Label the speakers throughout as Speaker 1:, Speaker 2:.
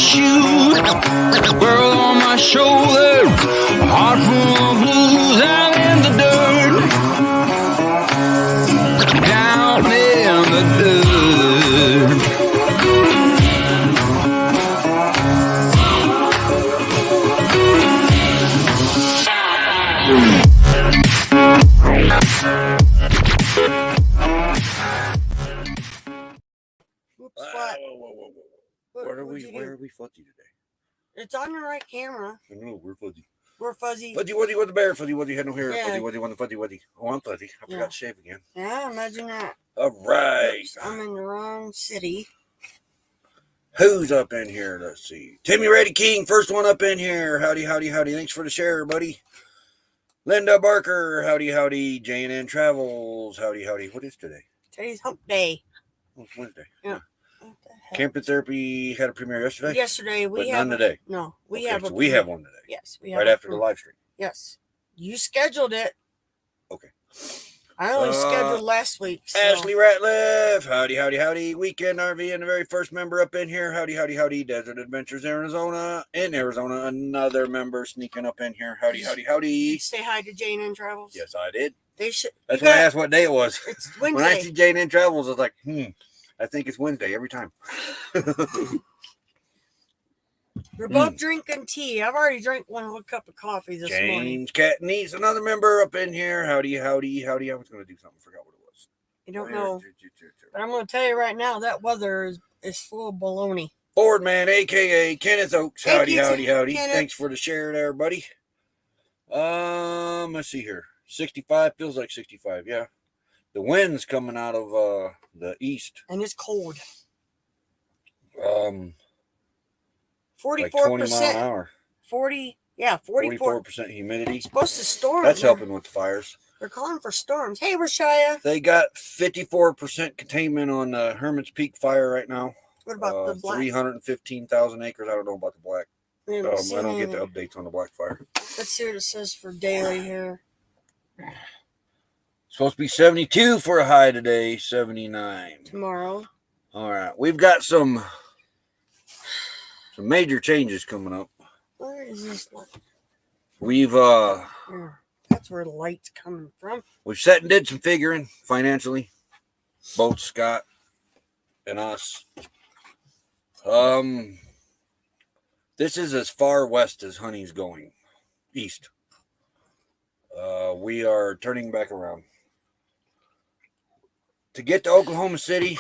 Speaker 1: shoot. Girl on my shoulder, heart full of blues out in the dirt. Down in the dirt.
Speaker 2: Where are we fuzzy today?
Speaker 3: It's on the right camera.
Speaker 2: I know, we're fuzzy.
Speaker 3: We're fuzzy.
Speaker 2: Fuzzy Wuzzy with the bear. Fuzzy Wuzzy had no hair.
Speaker 3: Yeah.
Speaker 2: Fuzzy Wuzzy want the Fuzzy Wuzzy. Oh, I'm fuzzy. I forgot to shave again.
Speaker 3: Yeah, imagine that.
Speaker 2: All right.
Speaker 3: Oops, I'm in the wrong city.
Speaker 2: Who's up in here? Let's see. Timmy Reddy King, first one up in here. Howdy, howdy, howdy. Thanks for the share, buddy. Linda Barker, howdy, howdy. J&N Travels, howdy, howdy. What is today?
Speaker 3: Today's hump day.
Speaker 2: Oh, it's Wednesday.
Speaker 3: Yeah.
Speaker 2: Camping Therapy had a premiere yesterday?
Speaker 3: Yesterday.
Speaker 2: But none today.
Speaker 3: No, we
Speaker 2: Okay,
Speaker 3: have
Speaker 2: so we have one today.
Speaker 3: Yes, we have
Speaker 2: right after the live stream.
Speaker 3: Yes. You scheduled it.
Speaker 2: Okay.
Speaker 3: I only scheduled last week. So.
Speaker 2: Ashley Ratliff, howdy, howdy, howdy. Weekend RV and the very first member up in here. Howdy, howdy, howdy. Desert Adventures Arizona. In Arizona, another member sneaking up in here. Howdy, howdy, howdy.
Speaker 3: Say hi to J&N Travels.
Speaker 2: Yes, I did.
Speaker 3: They should.
Speaker 2: That's why I asked what day it was.
Speaker 3: It's Wednesday.
Speaker 2: When I see J&N Travels, I was like, I think it's Wednesday every time.
Speaker 3: We're both drinking tea. I've already drank one whole cup of coffee this morning.
Speaker 2: James Catneese, another member up in here. Howdy, howdy, howdy. I was going to do something. I forgot what it was.
Speaker 3: You don't know. But I'm going to tell you right now, that weather is full of baloney.
Speaker 2: Ford Man, a.k.a. Kenneth Oaks. Howdy, howdy, howdy.
Speaker 3: Kenneth.
Speaker 2: Thanks for the share there, buddy. Let's see here. 65 feels like 65, yeah. The wind's coming out of the east.
Speaker 3: And it's cold.
Speaker 2: 44%.
Speaker 3: Like
Speaker 2: 20 mile an hour.
Speaker 3: 44%
Speaker 2: humidity.
Speaker 3: It's supposed to storm.
Speaker 2: That's helping with the fires.
Speaker 3: They're calling for storms. Hey, Rashaya.
Speaker 2: They got 54% containment on Hermit's Peak fire right now.
Speaker 3: What about the black?
Speaker 2: 315,000 acres. I don't know about the black. I don't get the updates on the black fire.
Speaker 3: Let's see what it says for daily here.
Speaker 2: Supposed to be 72 for a high today, 79
Speaker 3: tomorrow.
Speaker 2: All right, we've got some major changes coming up.
Speaker 3: Where is this light?
Speaker 2: We've
Speaker 3: that's where the light's coming from.
Speaker 2: We've sat and did some figuring financially, both Scott and us. This is as far west as Honey's going, east. We are turning back around. To get to Oklahoma City,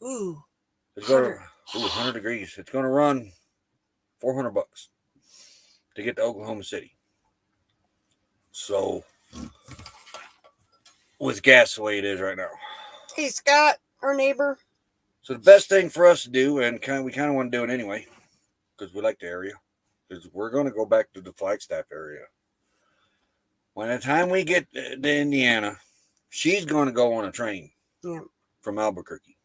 Speaker 2: it's going to 100 degrees. It's going to run $400 to get to Oklahoma City. So, with gas the way it is right now.
Speaker 3: Hey, Scott, our neighbor.
Speaker 2: So the best thing for us to do, and we kind of want to do it anyway, because we like the area, is we're going to go back to the Flagstaff area. By the time we get to Indiana, she's going to go on a train from Albuquerque.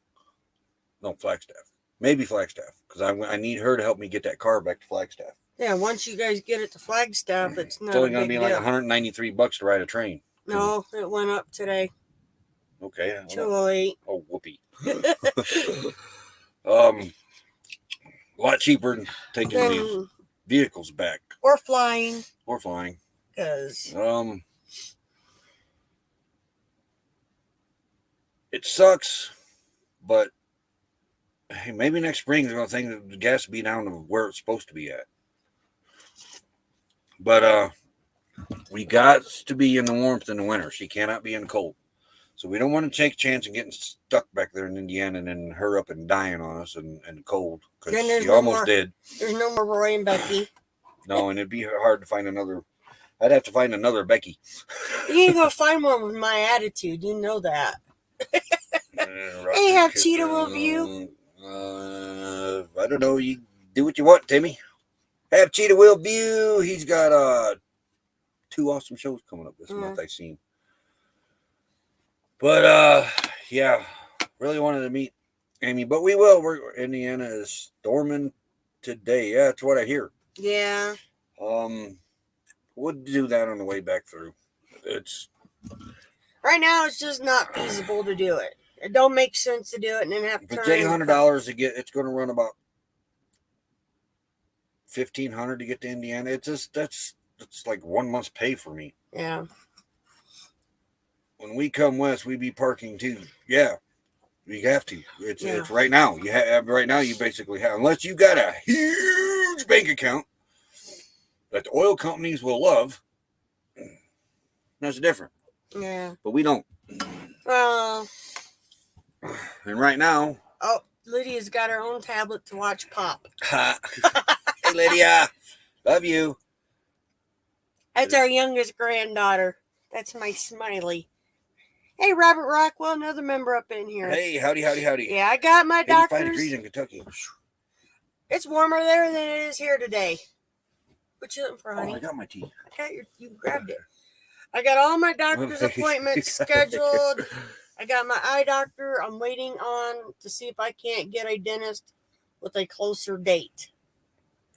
Speaker 2: No, Flagstaff. Maybe Flagstaff, because I need her to help me get that car back to Flagstaff.
Speaker 3: Yeah, once you guys get it to Flagstaff, it's not
Speaker 2: only going to be like $193 to ride a train.
Speaker 3: No, it went up today.
Speaker 2: Okay.
Speaker 3: $208.
Speaker 2: Oh, whoopee. A lot cheaper than taking these vehicles back.
Speaker 3: Or flying.
Speaker 2: Because it sucks, but hey, maybe next spring they're going to think that the gas will be down to where it's supposed to be at. But we got to be in the warmth in the winter. She cannot be in the cold. So we don't want to take a chance of getting stuck back there in Indiana and then her up and dying on us in the cold. Because she almost did.
Speaker 3: There's no more Roy and Becky.
Speaker 2: No, and it'd be hard to find another. I'd have to find another Becky.
Speaker 3: You ain't going to find one with my attitude. You know that. Hey, have Cheetah with you?
Speaker 2: I don't know. You do what you want, Timmy. Have Cheetah will view. He's got 2 awesome shows coming up this month, I've seen. But yeah, really wanted to meet Amy, but we will. Indiana is storming today. Yeah, that's what I hear.
Speaker 3: Yeah.
Speaker 2: We'll do that on the way back through. It's
Speaker 3: right now. It's just not feasible to do it. It don't make sense to do it and then have to.
Speaker 2: If it's $800 to get, it's going to run about $1,500 to get to Indiana. It's just that's like 1 month's pay for me.
Speaker 3: Yeah.
Speaker 2: When we come west, we be parking too. Yeah, we have to. It's right now. You have right now. You basically have, unless you got a huge bank account that the oil companies will love. That's different.
Speaker 3: Yeah.
Speaker 2: But we don't.
Speaker 3: Well.
Speaker 2: And right now.
Speaker 3: Oh, Lydia's got her own tablet to watch Pop.
Speaker 2: Hey, Lydia. Love you.
Speaker 3: That's our youngest granddaughter. That's my Smiley. Hey, Robert Rockwell, another member up in here.
Speaker 2: Hey, howdy.
Speaker 3: Yeah, I got my doctor's.
Speaker 2: 85 degrees in Kentucky.
Speaker 3: It's warmer there than it is here today. What you looking for, honey?
Speaker 2: Oh, I got my tea.
Speaker 3: You grabbed it. I got all my doctor's appointments scheduled. I got my eye doctor. I'm waiting on to see if I can't get a dentist with a closer date.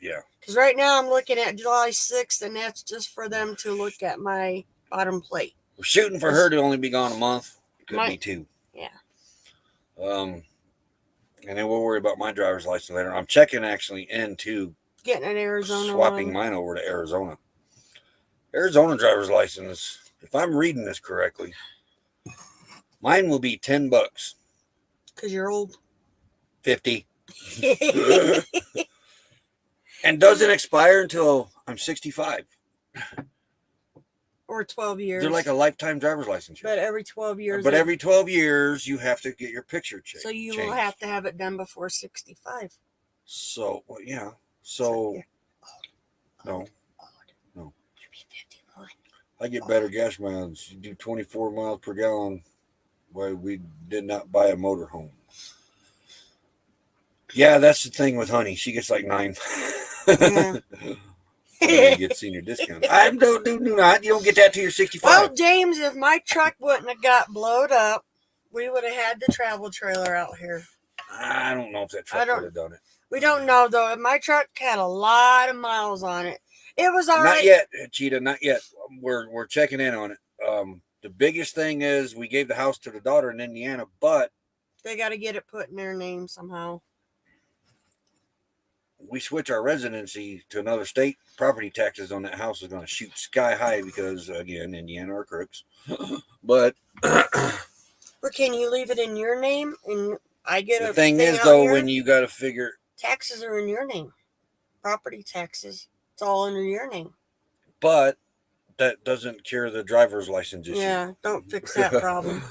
Speaker 2: Yeah.
Speaker 3: Because right now I'm looking at July 6th, and that's just for them to look at my bottom plate.
Speaker 2: We're shooting for her to only be gone a month. It could be 2.
Speaker 3: Yeah.
Speaker 2: And then we'll worry about my driver's license later. I'm checking actually into
Speaker 3: getting an Arizona
Speaker 2: swapping
Speaker 3: one.
Speaker 2: Mine over to Arizona. Arizona driver's license, if I'm reading this correctly, mine will be $10.
Speaker 3: Because you're old.
Speaker 2: 50. And doesn't expire until I'm 65.
Speaker 3: Or 12 years.
Speaker 2: They're like a lifetime driver's license.
Speaker 3: But every 12 years.
Speaker 2: But every 12 years, you have to get your picture changed.
Speaker 3: So you will have to have it done before 65.
Speaker 2: So, well, yeah. So, no.
Speaker 3: You'll be 51.
Speaker 2: I get better gas mileage. You do 24 miles per gallon. Why we did not buy a motorhome. Yeah, that's the thing with Honey. She gets like 9.
Speaker 3: Yeah.
Speaker 2: You get senior discount. I do not. You don't get that till you're 65.
Speaker 3: Well, James, if my truck wouldn't have got blowed up, we would have had the travel trailer out here.
Speaker 2: I don't know if that truck would have done it.
Speaker 3: We don't know, though. If my truck had a lot of miles on it, it was all right.
Speaker 2: Not yet, Cheetah. Not yet. We're checking in on it. The biggest thing is we gave the house to the daughter in Indiana, but
Speaker 3: they got to get it put in their name somehow.
Speaker 2: We switch our residency to another state, property taxes on that house is going to shoot sky high because, again, Indiana are crooks. But
Speaker 3: or can you leave it in your name and I get
Speaker 2: the thing is, though, when you got to figure
Speaker 3: taxes are in your name, property taxes, it's all under your name.
Speaker 2: But that doesn't cure the driver's license issue.
Speaker 3: Yeah, don't fix that problem.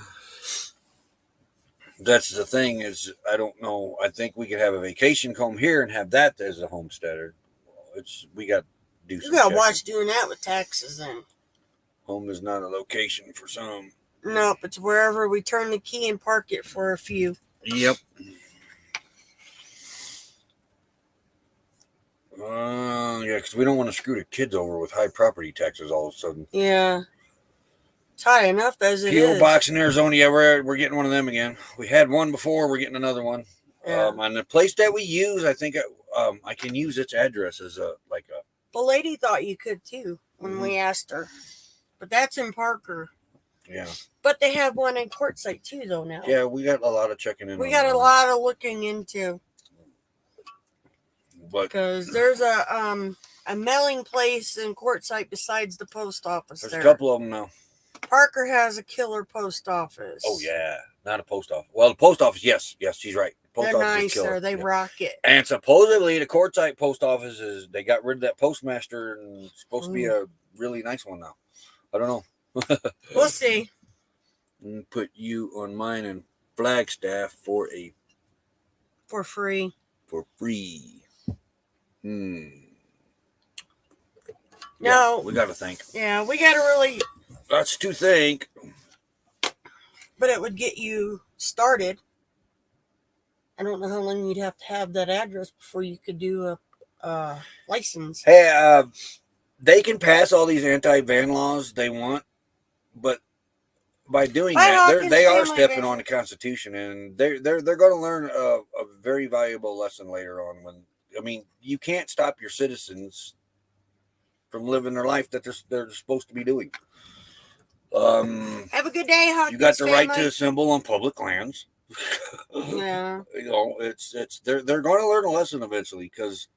Speaker 2: That's the thing is, I don't know. I think we could have a vacation home here and have that as a homesteader. We got to do some.
Speaker 3: You got to watch doing that with taxes then.
Speaker 2: Home is not a location for some.
Speaker 3: Nope, it's wherever we turn the key and park it for a few.
Speaker 2: Yep. Yeah, because we don't want to screw the kids over with high property taxes all of a sudden.
Speaker 3: Yeah. It's high enough as it
Speaker 2: PO
Speaker 3: is.
Speaker 2: box in Arizona, yeah, we're getting one of them again. We had one before, we're getting another one.
Speaker 3: Yeah.
Speaker 2: And the place that we use, I think I can use its address as a.
Speaker 3: The lady thought you could too when we asked her. But that's in Parker.
Speaker 2: Yeah.
Speaker 3: But they have one in Quartzsite too, though, now.
Speaker 2: Yeah, we got a lot of checking in.
Speaker 3: We got a lot of looking into. Because there's a mailing place in Quartzsite besides the post office.
Speaker 2: There's a couple of them now.
Speaker 3: Parker has a killer post office.
Speaker 2: Oh, yeah. Not a post office. Well, the post office, yes, she's right. The post
Speaker 3: They're
Speaker 2: office
Speaker 3: nice,
Speaker 2: is killer.
Speaker 3: sir. They rock it.
Speaker 2: And supposedly the Quartzsite post office they got rid of that postmaster and it's supposed to be a really nice one now. I don't know.
Speaker 3: We'll see.
Speaker 2: Put you on mine and Flagstaff for
Speaker 3: free.
Speaker 2: For free. No,
Speaker 3: yeah,
Speaker 2: we got to think.
Speaker 3: Yeah, we got to really.
Speaker 2: That's to think.
Speaker 3: But it would get you started. I don't know how long you'd have to have that address before you could do a license.
Speaker 2: Hey, they can pass all these anti-van laws they want, but by doing that, they are stepping on the Constitution, and they're going to learn a very valuable lesson later on. You can't stop your citizens from living their life that they're supposed to be doing.
Speaker 3: Have a good day, Hawkins.
Speaker 2: You got the right to assemble on public lands.
Speaker 3: Yeah.
Speaker 2: They're going to learn a lesson eventually because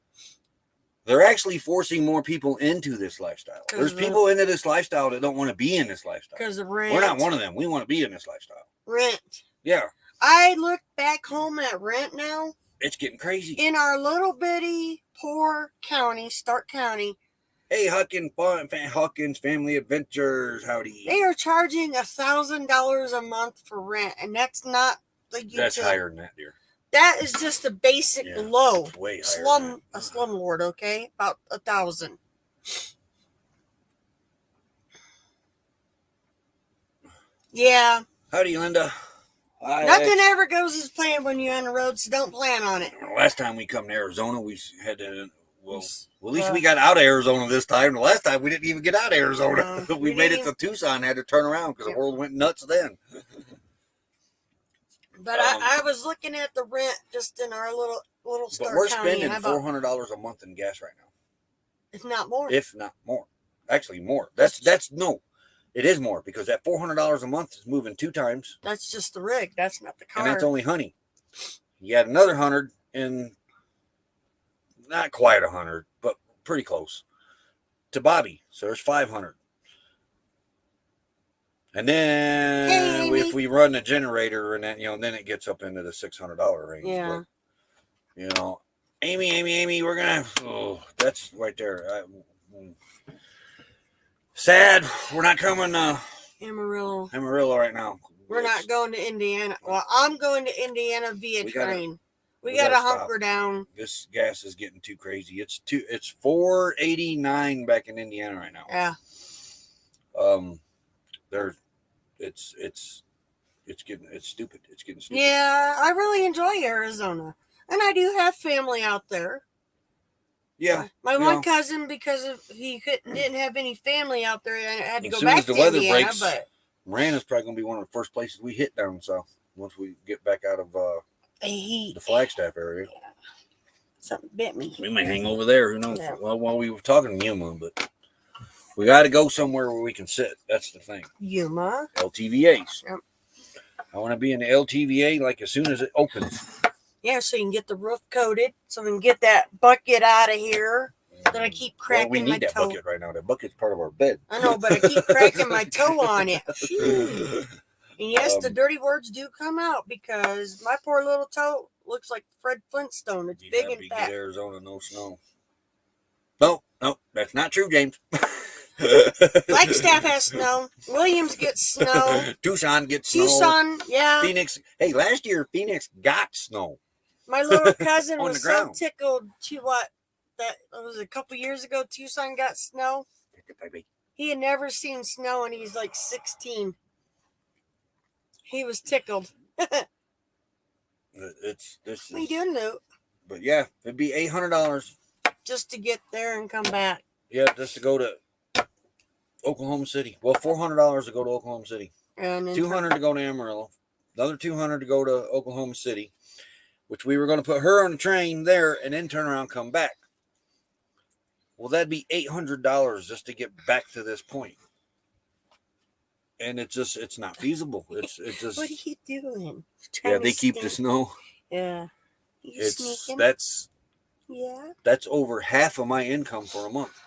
Speaker 2: They're actually forcing more people into this lifestyle. There's people into this lifestyle that don't want to be in this lifestyle.
Speaker 3: Because of rent.
Speaker 2: We're not one of them. We want to be in this lifestyle.
Speaker 3: Rent.
Speaker 2: Yeah.
Speaker 3: I look back home at rent now.
Speaker 2: It's getting crazy.
Speaker 3: In our little bitty poor county, Stark County.
Speaker 2: Hey, Hawkins Family Adventures, howdy.
Speaker 3: They are charging $1,000 a month for rent, and that's not the utility.
Speaker 2: That's higher than that, dear.
Speaker 3: That is just a basic low.
Speaker 2: Way higher
Speaker 3: a slumlord, okay? About 1,000. Yeah.
Speaker 2: Howdy, Linda.
Speaker 3: Nothing ever goes as planned when you're on the road, so don't plan on it.
Speaker 2: Last time we come to Arizona, we had to, well, at least we got out of Arizona this time. The last time we didn't even get out of Arizona. We made it to Tucson, had to turn around because the world went nuts then.
Speaker 3: But I was looking at the rent just in our little Stark
Speaker 2: But we're
Speaker 3: County.
Speaker 2: spending $400 a month in gas right now.
Speaker 3: If not more.
Speaker 2: If not more. Actually, more. That's no. It is more because that $400 a month is moving 2 times.
Speaker 3: That's just the rig. That's not the car.
Speaker 2: And that's only honey. You got another 100 in, not quite 100, but pretty close to Bobby. So there's 500. And then if we run the generator and that, then it gets up into the $600 range.
Speaker 3: Yeah.
Speaker 2: But, Amy, we're gonna. Oh, that's right there. Sad. We're not coming to Amarillo right now.
Speaker 3: We're not going to Indiana. Well, I'm going to Indiana via train. We gotta hunker down. This
Speaker 2: gas is getting too crazy. It's $4.89 back in Indiana right now.
Speaker 3: Yeah.
Speaker 2: It's stupid. It's getting stupid.
Speaker 3: Yeah, I really enjoy Arizona, and I do have family out there.
Speaker 2: Yeah,
Speaker 3: my one cousin, because he didn't have any family out there, and had to go back to Indiana. As soon as the weather breaks,
Speaker 2: Marana's probably gonna be one of the first places we hit down south once we get back out of the Flagstaff area.
Speaker 3: Yeah. Something bit me.
Speaker 2: We may hang over there. Who knows? Yeah. Well, while we were talking to Yuma, but we got to go somewhere where we can sit. That's the thing.
Speaker 3: Yuma.
Speaker 2: LTVAs. Yep. I want to be in the LTVA like as soon as it opens.
Speaker 3: Yeah, so you can get the roof coated, so we can get that bucket out of here that I keep cracking my toe.
Speaker 2: We need that bucket right now. That bucket's part of our bed.
Speaker 3: I know, but I keep cracking my toe on it. And yes, the dirty words do come out because my poor little toe looks like Fred Flintstone. It's big and fat.
Speaker 2: Arizona, no snow. No, that's not true, James.
Speaker 3: Flagstaff has snow. Williams gets snow.
Speaker 2: Tucson gets snow.
Speaker 3: Tucson, yeah.
Speaker 2: Phoenix. Hey, last year Phoenix got snow.
Speaker 3: My little cousin was so tickled to that was a couple years ago. Tucson got snow. He had never seen snow, and he's like 16. He was tickled.
Speaker 2: What
Speaker 3: are you doing, Luke?
Speaker 2: But yeah, it'd be $800
Speaker 3: just to get there and come back.
Speaker 2: Yeah, just to go to Oklahoma City. Well, $400 to go to Oklahoma City.
Speaker 3: And
Speaker 2: $200 to go to Amarillo. Another $200 to go to Oklahoma City, which we were going to put her on the train there and then turn around and come back. Well, that'd be $800 just to get back to this point. And it's not feasible. It's just.
Speaker 3: What are you doing?
Speaker 2: Yeah, they keep the snow.
Speaker 3: Yeah.
Speaker 2: That's
Speaker 3: Yeah.
Speaker 2: That's over half of my income for a month.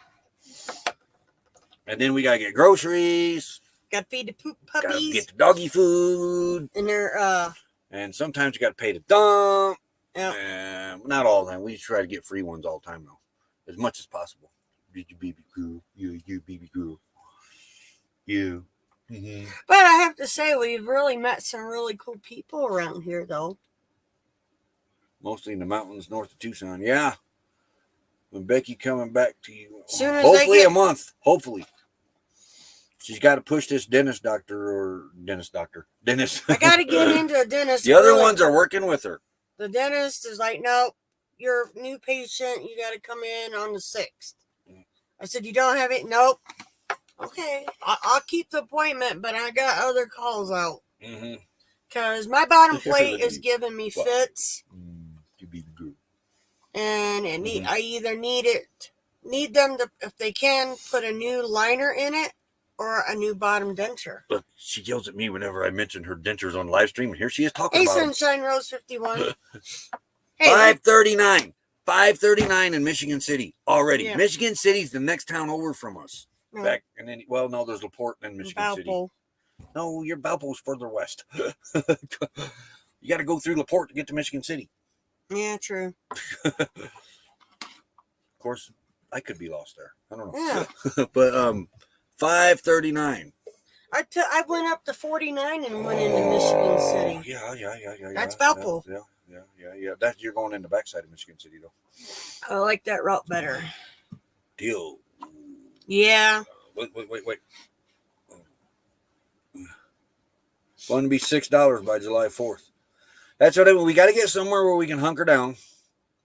Speaker 2: And then we gotta get groceries.
Speaker 3: Gotta feed the poop puppies.
Speaker 2: Gotta get the doggy food.
Speaker 3: And they're
Speaker 2: and sometimes you gotta pay the dump.
Speaker 3: Yeah.
Speaker 2: Not all the time. We try to get free ones all the time though. As much as possible. You baby girl. You baby girl. You. Mm-hmm.
Speaker 3: But I have to say, we've really met some really cool people around here, though.
Speaker 2: Mostly in the mountains north of Tucson. Yeah. When Becky coming back to you,
Speaker 3: soon as
Speaker 2: hopefully a month. Hopefully. She's got to push this dentist.
Speaker 3: I got to get into a dentist.
Speaker 2: The other ones are working with her.
Speaker 3: The dentist is like, no, you're a new patient. You got to come in on the 6th. I said, you don't have it? Nope. Okay. I'll keep the appointment, but I got other calls out. Because my bottom plate is giving me fits. And I either need them to, if they can, put a new liner in it or a new bottom denture.
Speaker 2: Look, she yells at me whenever I mention her dentures on live stream, and here she is talking
Speaker 3: hey,
Speaker 2: about
Speaker 3: Sunshine Rose 51.
Speaker 2: Hey, $5.39. $5.39 in Michigan City already.
Speaker 3: Yeah.
Speaker 2: Michigan City's the next town over from us.
Speaker 3: No.
Speaker 2: Back and then, well, no, there's LaPorte and Michigan City.
Speaker 3: Valpo.
Speaker 2: No, your Valpo's further west. You got to go through LaPorte to get to Michigan City.
Speaker 3: Yeah, true.
Speaker 2: Of course, I could be lost there. I don't know.
Speaker 3: Yeah.
Speaker 2: But $5.39.
Speaker 3: I went up to 49 and went into Michigan City.
Speaker 2: Yeah.
Speaker 3: That's Valpo.
Speaker 2: Yeah. That you're going in the backside of Michigan City though.
Speaker 3: I like that route better.
Speaker 2: Deal.
Speaker 3: Yeah.
Speaker 2: Wait. Going to be $6 by July 4th. That's what we got to get somewhere where we can hunker down,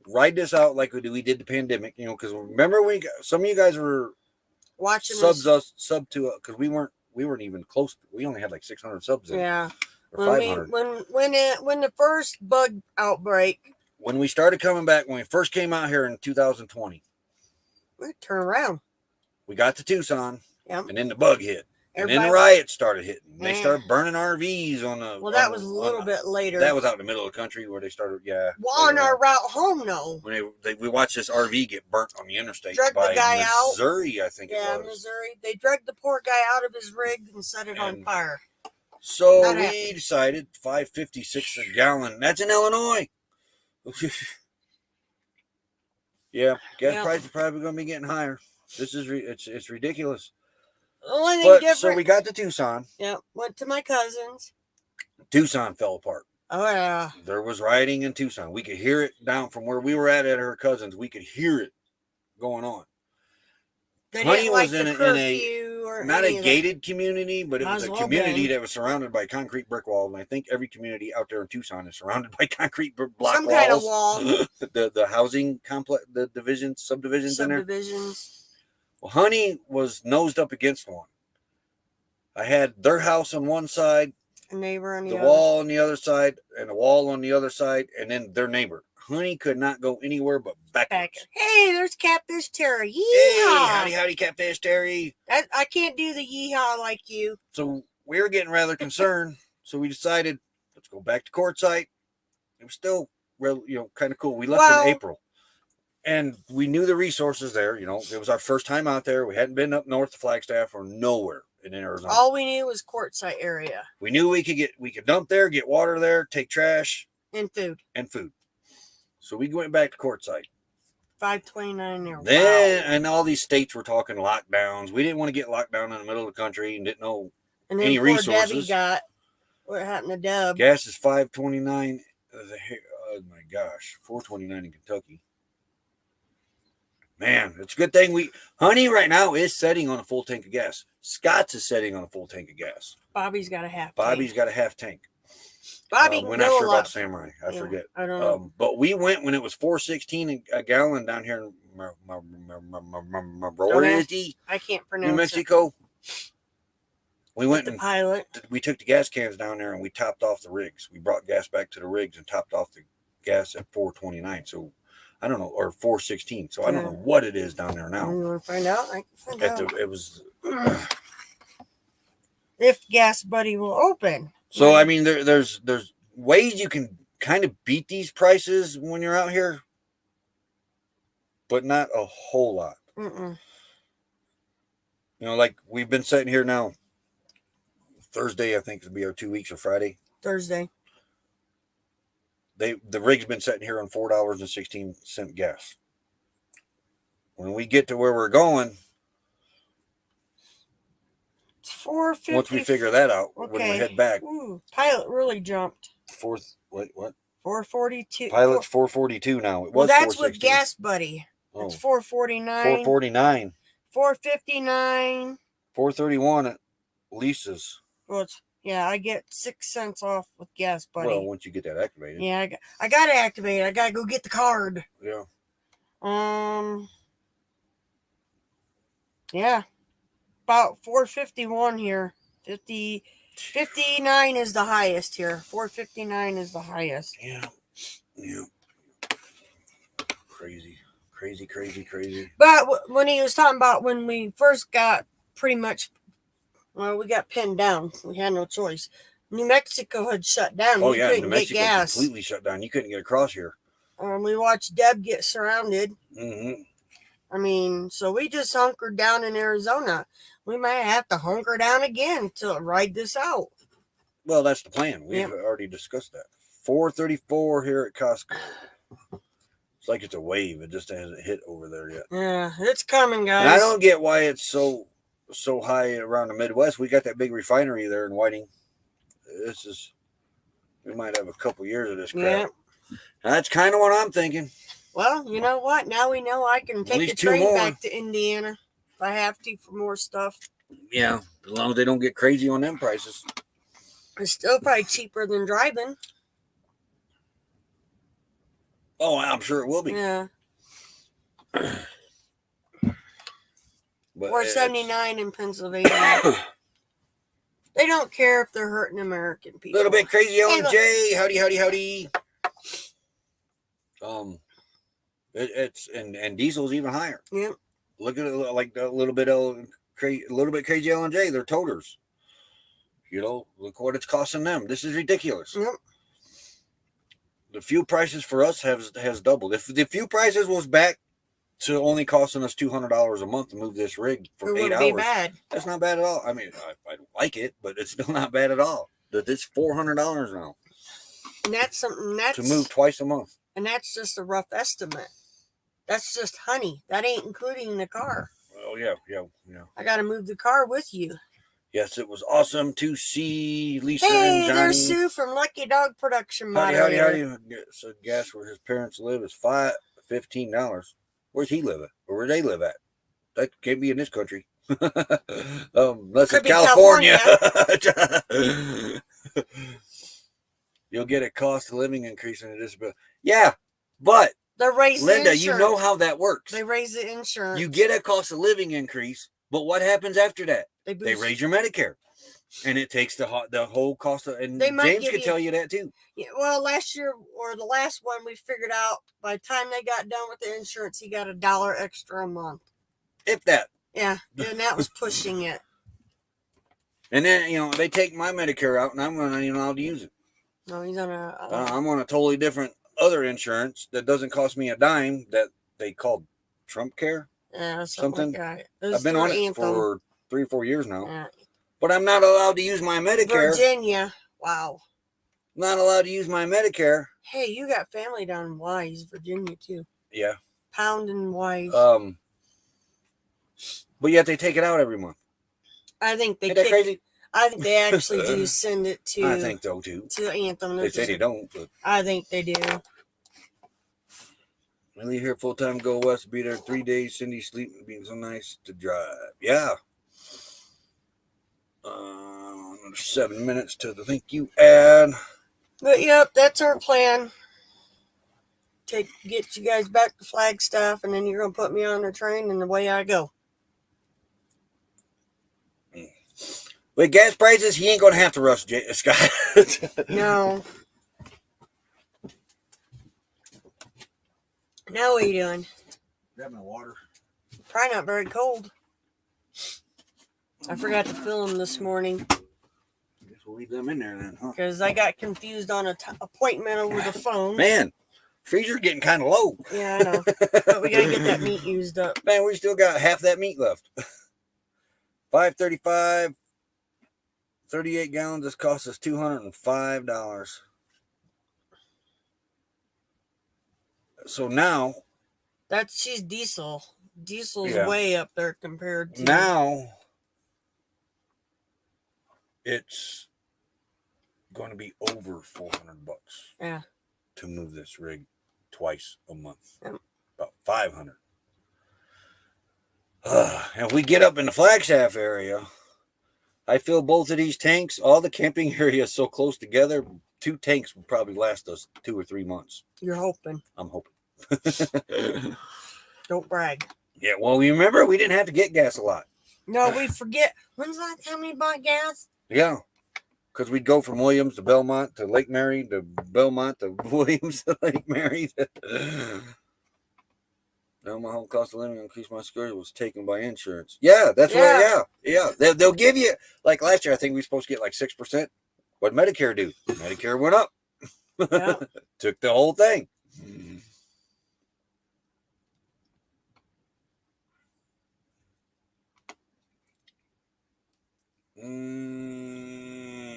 Speaker 2: ride this out like we did the pandemic. You know, because remember some of you guys were
Speaker 3: Watching
Speaker 2: sub to because we weren't even close. We only had like 600 subs.
Speaker 3: Yeah.
Speaker 2: Or 500.
Speaker 3: When the first bug outbreak.
Speaker 2: When we started coming back, when we first came out here in 2020.
Speaker 3: We turn around.
Speaker 2: We got to Tucson.
Speaker 3: Yep.
Speaker 2: And then the bug hit.
Speaker 3: Everybody,
Speaker 2: and then the riots started hitting.
Speaker 3: Yeah.
Speaker 2: They started burning RVs on the.
Speaker 3: Well, that was a little bit later.
Speaker 2: That was out in the middle of the country where they started. Yeah.
Speaker 3: Well, on our route home, no.
Speaker 2: When we watched this RV get burnt on the interstate
Speaker 3: Drug
Speaker 2: by
Speaker 3: the guy
Speaker 2: Missouri,
Speaker 3: out.
Speaker 2: I think
Speaker 3: Yeah,
Speaker 2: it was.
Speaker 3: Missouri. They dragged the poor guy out of his rig and set it on fire.
Speaker 2: So
Speaker 3: That
Speaker 2: we
Speaker 3: happened.
Speaker 2: decided $5.56 a gallon. That's in Illinois. Yeah, gas prices are probably going to be getting higher. This is it's ridiculous.
Speaker 3: The only thing
Speaker 2: But
Speaker 3: different.
Speaker 2: so we got to Tucson.
Speaker 3: Yeah, went to my cousin's.
Speaker 2: Tucson fell apart.
Speaker 3: Oh yeah.
Speaker 2: There was rioting in Tucson. We could hear it down from where we were at her cousin's. We could hear it going on.
Speaker 3: They
Speaker 2: Honey
Speaker 3: didn't
Speaker 2: was
Speaker 3: like
Speaker 2: in
Speaker 3: the
Speaker 2: a
Speaker 3: curfew or
Speaker 2: not
Speaker 3: any
Speaker 2: a
Speaker 3: of
Speaker 2: gated community, but it
Speaker 3: Might
Speaker 2: was
Speaker 3: as
Speaker 2: a
Speaker 3: well
Speaker 2: community
Speaker 3: been.
Speaker 2: that was surrounded by concrete brick walls. And I think every community out there in Tucson is surrounded by concrete block
Speaker 3: Some
Speaker 2: walls.
Speaker 3: kind of wall.
Speaker 2: The housing complex, the subdivisions in there.
Speaker 3: Subdivisions.
Speaker 2: Well, Honey was nosed up against one. I had their house on one side,
Speaker 3: A neighbor on the
Speaker 2: the
Speaker 3: other.
Speaker 2: wall on the other side, and a wall on the other side, and then their neighbor. Honey could not go anywhere but backwards.
Speaker 3: Hey, there's Catfish Terry. Yeehaw!
Speaker 2: Hey, howdy, Catfish Terry.
Speaker 3: I can't do the yeehaw like you.
Speaker 2: So we were getting rather concerned. So we decided, let's go back to quartzite. It was still, kind of cool. We left in April. And we knew the resources there. You know, it was our first time out there. We hadn't been up north to Flagstaff or nowhere in Arizona.
Speaker 3: All we knew was quartzite area.
Speaker 2: We knew we could dump there, get water there, take trash.
Speaker 3: And food.
Speaker 2: So we went back to quartzite.
Speaker 3: 529 there.
Speaker 2: Then, and all these states were talking lockdowns. We didn't want to get locked down in the middle of the country and didn't know
Speaker 3: And then
Speaker 2: any
Speaker 3: poor
Speaker 2: resources.
Speaker 3: Debbie got what happened to Deb.
Speaker 2: Gas is $5.29. Oh my gosh, $4.29 in Kentucky. Man, it's a good thing Honey right now is setting on a full tank of gas. Scott's is setting on a full tank of gas.
Speaker 3: Bobby's got a half.
Speaker 2: Bobby's got a half tank.
Speaker 3: Bobby,
Speaker 2: we're not sure about Samurai. I forget.
Speaker 3: I don't know.
Speaker 2: But we went when it was $4.16 a gallon down here in
Speaker 3: I can't pronounce
Speaker 2: New Mexico. We went
Speaker 3: the
Speaker 2: and
Speaker 3: pilot.
Speaker 2: we took the gas cans down there and we topped off the rigs. We brought gas back to the rigs and topped off the gas at $4.29. So I don't know, or $4.16. So I don't know what it is down there now.
Speaker 3: You want to find out? I can find out.
Speaker 2: It was.
Speaker 3: If Gas Buddy will open.
Speaker 2: So I mean, there's ways you can kind of beat these prices when you're out here, but not a whole lot.
Speaker 3: Mm-mm.
Speaker 2: You know, like we've been sitting here now. Thursday, I think, will be our 2 weeks, or Friday.
Speaker 3: Thursday.
Speaker 2: The rig's been sitting here on $4.16 gas. When we get to where we're going,
Speaker 3: It's $4.50.
Speaker 2: once we figure that out, when we head back.
Speaker 3: Ooh, pilot really jumped.
Speaker 2: What?
Speaker 3: $4.42.
Speaker 2: Pilot's $4.42 now. It was
Speaker 3: that's
Speaker 2: $4.16.
Speaker 3: with Gas Buddy.
Speaker 2: Oh.
Speaker 3: It's $4.49.
Speaker 2: $4.49.
Speaker 3: $4.59.
Speaker 2: $4.31 at Lisa's.
Speaker 3: Well, I get 6 cents off with Gas Buddy.
Speaker 2: Well, once you get that activated.
Speaker 3: Yeah, I got to activate it. I got to go get the card.
Speaker 2: Yeah.
Speaker 3: Yeah. About 451 here. 59 is the highest here. 459 is the highest.
Speaker 2: Yeah. Crazy.
Speaker 3: But when he was talking about when we first got pretty much, we got pinned down. We had no choice. New Mexico had shut down.
Speaker 2: Oh,
Speaker 3: we
Speaker 2: yeah.
Speaker 3: couldn't
Speaker 2: New
Speaker 3: get
Speaker 2: Mexico
Speaker 3: gas.
Speaker 2: completely shut down. You couldn't get across here.
Speaker 3: We watched Deb get surrounded.
Speaker 2: Mm-hmm.
Speaker 3: I mean, so we just hunkered down in Arizona. We might have to hunker down again to ride this out.
Speaker 2: Well, that's the plan. We've
Speaker 3: Yep.
Speaker 2: already discussed that. 434 here at Costco. It's like it's a wave. It just hasn't hit over there yet.
Speaker 3: Yeah, it's coming, guys.
Speaker 2: And I don't get why it's so high around the Midwest. We got that big refinery there in Whiting. We might have a couple years of this crap.
Speaker 3: Yeah.
Speaker 2: That's kind of what I'm thinking.
Speaker 3: Well, you know what? Now we know I can take the train back to Indiana if I have to for more stuff.
Speaker 2: Yeah, as long as they don't get crazy on them prices.
Speaker 3: It's still probably cheaper than driving.
Speaker 2: Oh, I'm sure it will be.
Speaker 3: Yeah.
Speaker 2: But
Speaker 3: $4.79 in Pennsylvania. They don't care if they're hurting American people.
Speaker 2: Little bit crazy on Jay. Howdy. It's and diesel's even higher.
Speaker 3: Yep.
Speaker 2: Look at it like a little bit crazy LNJ. They're toters. Look what it's costing them. This is ridiculous.
Speaker 3: Yep.
Speaker 2: The fuel prices for us has doubled. If the fuel prices was back to only costing us $200 a month to move this rig for 8 hours,
Speaker 3: be bad.
Speaker 2: That's not bad at all. I mean, I like it, but it's still not bad at all. It's $400 now.
Speaker 3: And that's something
Speaker 2: to move twice a month.
Speaker 3: And that's just a rough estimate. That's just honey. That ain't including the car.
Speaker 2: Oh yeah.
Speaker 3: I got to move the car with you.
Speaker 2: Yes, it was awesome to see Lisa and
Speaker 3: Hey,
Speaker 2: Johnny.
Speaker 3: there's Sue from Lucky Dog Production.
Speaker 2: Howdy. So gas where his parents live is $15. Where's he live at? Or where they live at? That can't be in this country. Unless it's California. You'll get a cost of living increase in a disability. Yeah, but
Speaker 3: they're raising
Speaker 2: Linda,
Speaker 3: insurance.
Speaker 2: you know how that works.
Speaker 3: They raise the insurance.
Speaker 2: You get a cost of living increase, but what happens after that? They raise your Medicare, and it takes the whole cost of. And James could tell you that too.
Speaker 3: Yeah, well, last year or the last one, we figured out by the time they got done with the insurance, he got $1 extra a month.
Speaker 2: If that.
Speaker 3: Yeah, and that was pushing it.
Speaker 2: And then they take my Medicare out, and I'm not even allowed to use it.
Speaker 3: No, he's on a.
Speaker 2: I'm on a totally different other insurance that doesn't cost me a dime that they called Trump Care.
Speaker 3: Yeah, something. Like that.
Speaker 2: I've been on it for 3 or 4 years now.
Speaker 3: Yeah.
Speaker 2: But I'm not allowed to use my Medicare.
Speaker 3: Virginia. Wow.
Speaker 2: Not allowed to use my Medicare.
Speaker 3: Hey, you got family down in Wise, Virginia, too.
Speaker 2: Yeah.
Speaker 3: Pound and Wise.
Speaker 2: But yet they take it out every month.
Speaker 3: I think they.
Speaker 2: Ain't that crazy?
Speaker 3: I think they actually do send it to.
Speaker 2: I think so too.
Speaker 3: To Anthem.
Speaker 2: They say they don't, but
Speaker 3: I think they do.
Speaker 2: I leave here full time, go west, be there 3 days. Cindy sleep, being so nice to drive. Yeah. 7 minutes to the thank you ad.
Speaker 3: But yep, that's our plan. To get you guys back to Flagstaff, and then you're gonna put me on the train, and away I go.
Speaker 2: With gas prices, he ain't gonna have to rush Scott.
Speaker 3: No. Now what are you doing?
Speaker 2: Grabbing the water.
Speaker 3: Probably not very cold. I forgot to fill them this morning.
Speaker 2: I guess we'll leave them in there then, huh?
Speaker 3: Because I got confused on an appointment over the phone.
Speaker 2: Man, freezer's getting kind of low.
Speaker 3: Yeah, I know. But we got to get that meat used up.
Speaker 2: Man, we still got half that meat left. $5.35, 38 gallons. This cost us $205. So now...
Speaker 3: She's diesel. Diesel's way up there compared to...
Speaker 2: Now... It's going to be over $400 to move this rig twice a month.
Speaker 3: Yep.
Speaker 2: About $500. If we get up in the Flagstaff area, I fill both of these tanks. All the camping areas so close together. 2 tanks will probably last us 2 or 3 months.
Speaker 3: You're hoping.
Speaker 2: I'm hoping.
Speaker 3: Don't brag.
Speaker 2: Yeah, well, you remember we didn't have to get gas a lot.
Speaker 3: No, we forget. When's the last time we bought gas?
Speaker 2: Yeah, because we'd go from Williams to Belmont to Lake Mary to Belmont to Williams to Lake Mary. Now my home cost of living increased my security was taken by insurance. Yeah, that's right. Yeah. They'll give you, like last year, I think we were supposed to get like 6%. What Medicare do? Medicare went up.
Speaker 3: Yeah.
Speaker 2: Took the whole thing.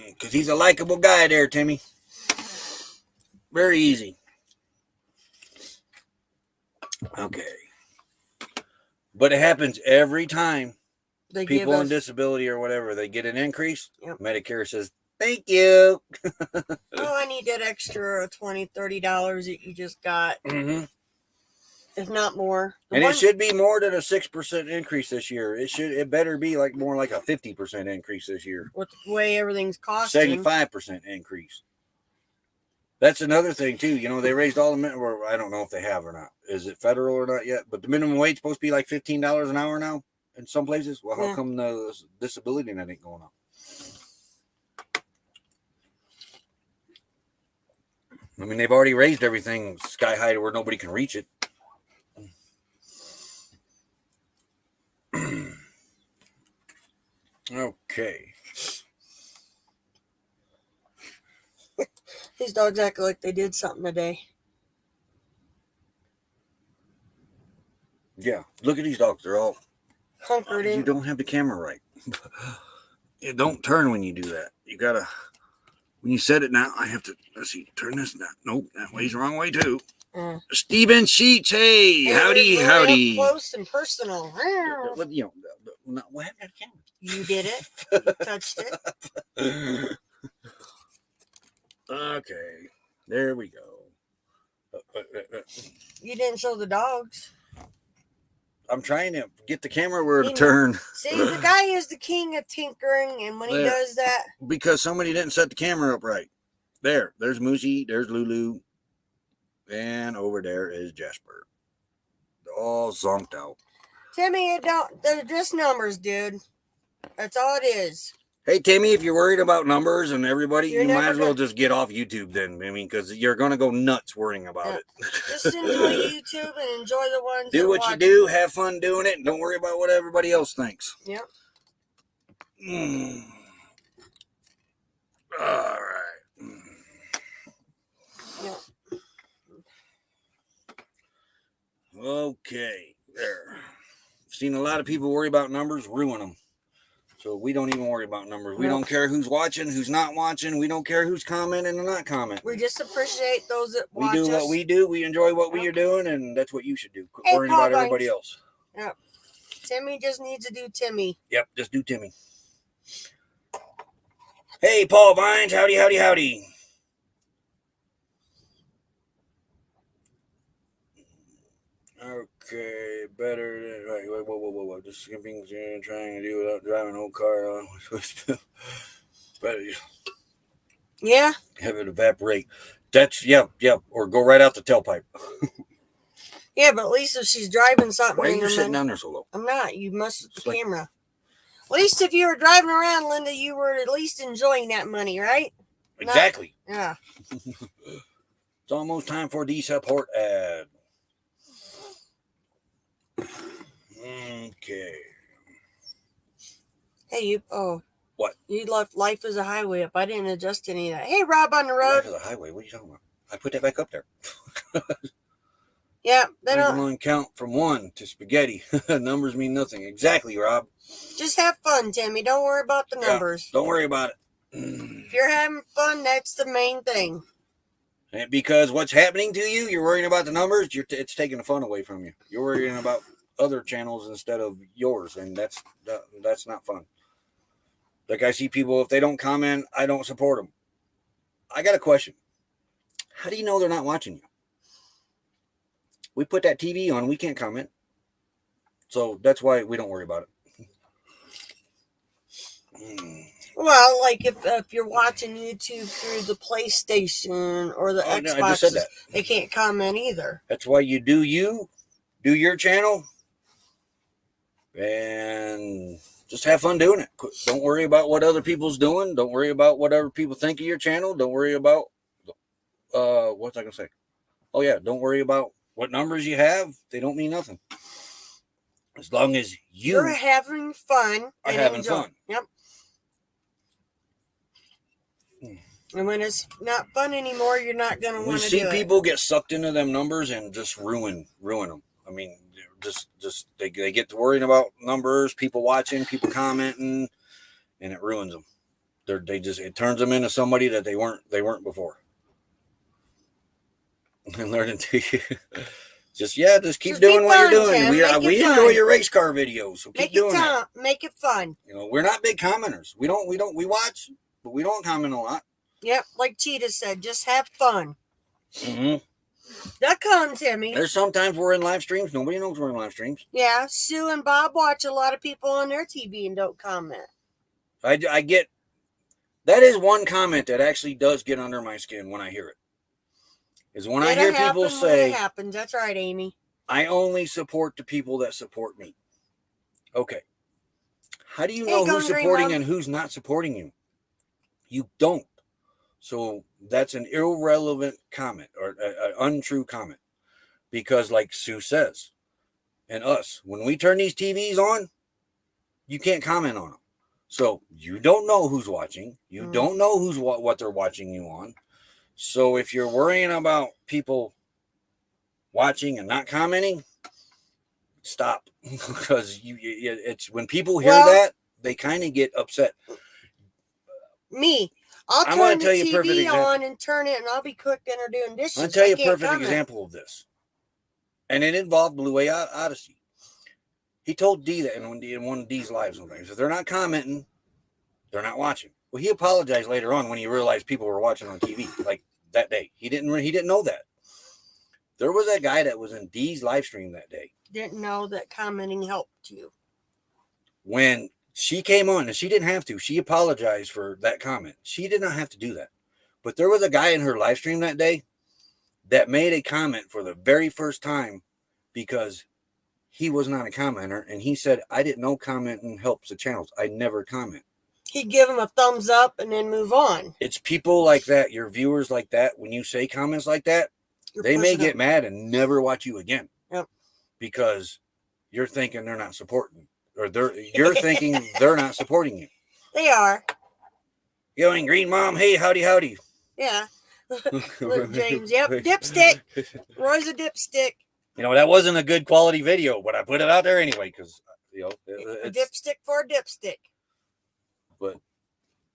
Speaker 2: Because he's a likable guy there, Timmy. Very easy. Okay. But it happens every time
Speaker 3: They
Speaker 2: people
Speaker 3: give
Speaker 2: on
Speaker 3: us,
Speaker 2: disability or whatever, they get an increase.
Speaker 3: Yep.
Speaker 2: Medicare says, thank you.
Speaker 3: oh, I need that extra $20, $30 that you just got,
Speaker 2: Mm-hmm.
Speaker 3: if not more.
Speaker 2: And it should be more than a 6% increase this year. It better be like more like a 50% increase this year.
Speaker 3: With the way everything's costing.
Speaker 2: 75% increase. That's another thing too. You know, they raised all the or I don't know if they have or not. Is it federal or not yet? But the minimum wage is supposed to be like $15 an hour now in some places. Well, how come the disability net ain't going up? I mean, they've already raised everything sky high to where nobody can reach it. Okay.
Speaker 3: These dogs act like they did something today.
Speaker 2: Yeah, look at these dogs. They're all
Speaker 3: Hunkered in.
Speaker 2: You don't have the camera right. It don't turn when you do that. You gotta. When you set it now, I have to. Let's see. Turn this down. Nope, that way's the wrong way too. Stephen Sheets. Hey, howdy, howdy.
Speaker 3: Up close and personal.
Speaker 2: What, you know, what happened to the camera?
Speaker 3: You did it. You touched it.
Speaker 2: Okay, there we go.
Speaker 3: You didn't show the dogs.
Speaker 2: I'm trying to get the camera where to turn.
Speaker 3: See, the guy is the king of tinkering, and when he does that,
Speaker 2: because somebody didn't set the camera up right. There's Moosey, there's Lulu, and over there is Jasper. They're all zonked out.
Speaker 3: Timmy, they're just numbers, dude. That's all it is.
Speaker 2: Hey, Timmy, if you're worried about numbers and everybody, you might as well just get off YouTube then. I mean, because you're going to go nuts worrying about it.
Speaker 3: Just enjoy YouTube and enjoy the ones
Speaker 2: do what you do, have fun doing it, and don't worry about what everybody else thinks.
Speaker 3: Yep.
Speaker 2: All right.
Speaker 3: Yep.
Speaker 2: Okay, there. I've seen a lot of people worry about numbers, ruin them. So we don't even worry about numbers. We don't care who's watching, who's not watching. We don't care who's commenting and not commenting.
Speaker 3: We just appreciate those that watch
Speaker 2: us. We do what we do. We enjoy what we are doing, and that's what you should do. Quit worrying about everybody else.
Speaker 3: Yep. Timmy just needs to do Timmy.
Speaker 2: Yep, just do Timmy. Hey, Paul Vines. Howdy, howdy, howdy. Okay, better than right. Whoa. Just skipping, trying to do without driving an old car on. Better,
Speaker 3: yeah.
Speaker 2: Have it evaporate. That's or go right out the tailpipe.
Speaker 3: Yeah, but at least if she's driving something.
Speaker 2: Why are you sitting down there so low?
Speaker 3: I'm not. You must with the camera. At least if you were driving around, Linda, you were at least enjoying that money, right?
Speaker 2: Exactly.
Speaker 3: Yeah.
Speaker 2: It's almost time for the support ad. Okay.
Speaker 3: Hey,
Speaker 2: what?
Speaker 3: You left Life is a Highway up. I didn't adjust any of that. Hey, Rob on the road.
Speaker 2: Life is a Highway. What are you talking about? I put that back up there.
Speaker 3: Yeah, they don't.
Speaker 2: Everyone count from 1 to spaghetti. Numbers mean nothing. Exactly, Rob.
Speaker 3: Just have fun, Timmy. Don't worry about the numbers.
Speaker 2: Don't worry about it.
Speaker 3: If you're having fun, that's the main thing. And
Speaker 2: because what's happening to you, you're worrying about the numbers. It's taking the fun away from you. You're worrying about other channels instead of yours, and that's not fun. Like I see people, if they don't comment, I don't support them. I got a question. How do you know they're not watching you? We put that TV on, we can't comment. So that's why we don't worry about it.
Speaker 3: Well, like if you're watching YouTube through the PlayStation or the Xbox,
Speaker 2: I just said that.
Speaker 3: They can't comment either.
Speaker 2: That's why you do your channel, and just have fun doing it. Don't worry about what other people's doing. Don't worry about what other people think of your channel. Don't worry about what's I gonna say? Oh yeah, don't worry about what numbers you have. They don't mean nothing. As long as you're
Speaker 3: having fun.
Speaker 2: Are having fun.
Speaker 3: Yep. And when it's not fun anymore, you're not going to want to do it.
Speaker 2: We see people get sucked into them numbers and just ruin them. I mean, just they get to worrying about numbers, people watching, people commenting, and it ruins them. It turns them into somebody that they weren't before. And learning to just keep doing what you're doing.
Speaker 3: Tim.
Speaker 2: We enjoy your race car videos, so keep doing that.
Speaker 3: Make it fun.
Speaker 2: We're not big commenters. We watch, but we don't comment a lot.
Speaker 3: Yep, like Cheetah said, just have fun.
Speaker 2: Mm-hmm.
Speaker 3: That comes, Timmy.
Speaker 2: There's sometimes we're in live streams. Nobody knows we're in live streams.
Speaker 3: Yeah, Sue and Bob watch a lot of people on their TV and don't comment.
Speaker 2: I get that is one comment that actually does get under my skin when I hear it. Is when I hear people say,
Speaker 3: "It happens." That's right, Amy.
Speaker 2: I only support the people that support me. Okay. How do you know who's supporting and who's not supporting you? You don't. So that's an irrelevant comment or an untrue comment. Because like Sue says, and us, when we turn these TVs on, you can't comment on them. So you don't know who's watching. You don't know who's what they're watching you on. So if you're worrying about people watching and not commenting, stop. Because it's when people hear that, they kind of get upset.
Speaker 3: I'll turn the TV on and turn it, and I'll be cooking or doing dishes.
Speaker 2: I'll tell you a perfect example of this. And it involved Blue Way Odyssey. He told D that in one of D's lives sometimes. If they're not commenting, they're not watching. Well, he apologized later on when he realized people were watching on TV, like that day. He didn't know that. There was that guy that was in D's live stream that day.
Speaker 3: Didn't know that commenting helped you.
Speaker 2: When she came on, and she didn't have to. She apologized for that comment. She did not have to do that. But there was a guy in her live stream that day that made a comment for the very first time because he was not a commenter. And he said, I didn't know commenting helps the channels. I never comment.
Speaker 3: He'd give him a thumbs up and then move on.
Speaker 2: It's people like that, your viewers like that, when you say comments like that, they may get mad and never watch you again.
Speaker 3: Yep.
Speaker 2: Because you're thinking they're not supporting. Or you're thinking they're not supporting you.
Speaker 3: They are.
Speaker 2: Yo, and Green Mom, hey, howdy.
Speaker 3: Yeah. Look, James, yep, dipstick. Roy's a dipstick.
Speaker 2: That wasn't a good quality video, but I put it out there anyway because,
Speaker 3: a dipstick for a dipstick.
Speaker 2: But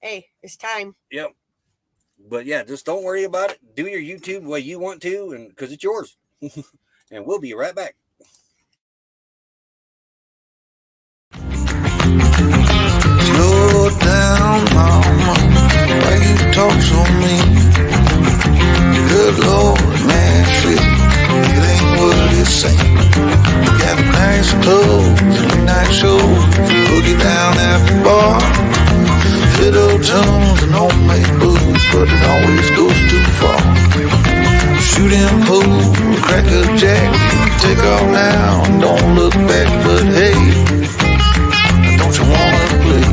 Speaker 3: hey, it's time.
Speaker 2: Yep. But yeah, just don't worry about it. Do your YouTube the way you want to, and because it's yours. And we'll be right back.
Speaker 4: Slow down, mama. Why you talk so mean? Good Lord, man, shit. It ain't what it seems. You got nice clothes and nice shows. Boogie down at the bar. Fiddle tunes and homemade booze, but it always goes too far. Shooting pool, crack a jack. Take off now and don't look back, but hey, don't you wanna play?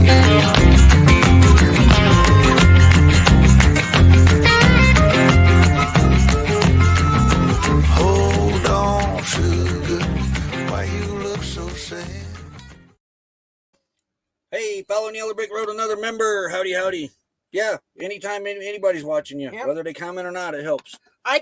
Speaker 4: Hold on, sugar, why you look so sad?
Speaker 2: Hey, following Yellow Brick Road, another member. Howdy. Yeah, anytime anybody's watching you, whether they comment or not, it helps.
Speaker 3: I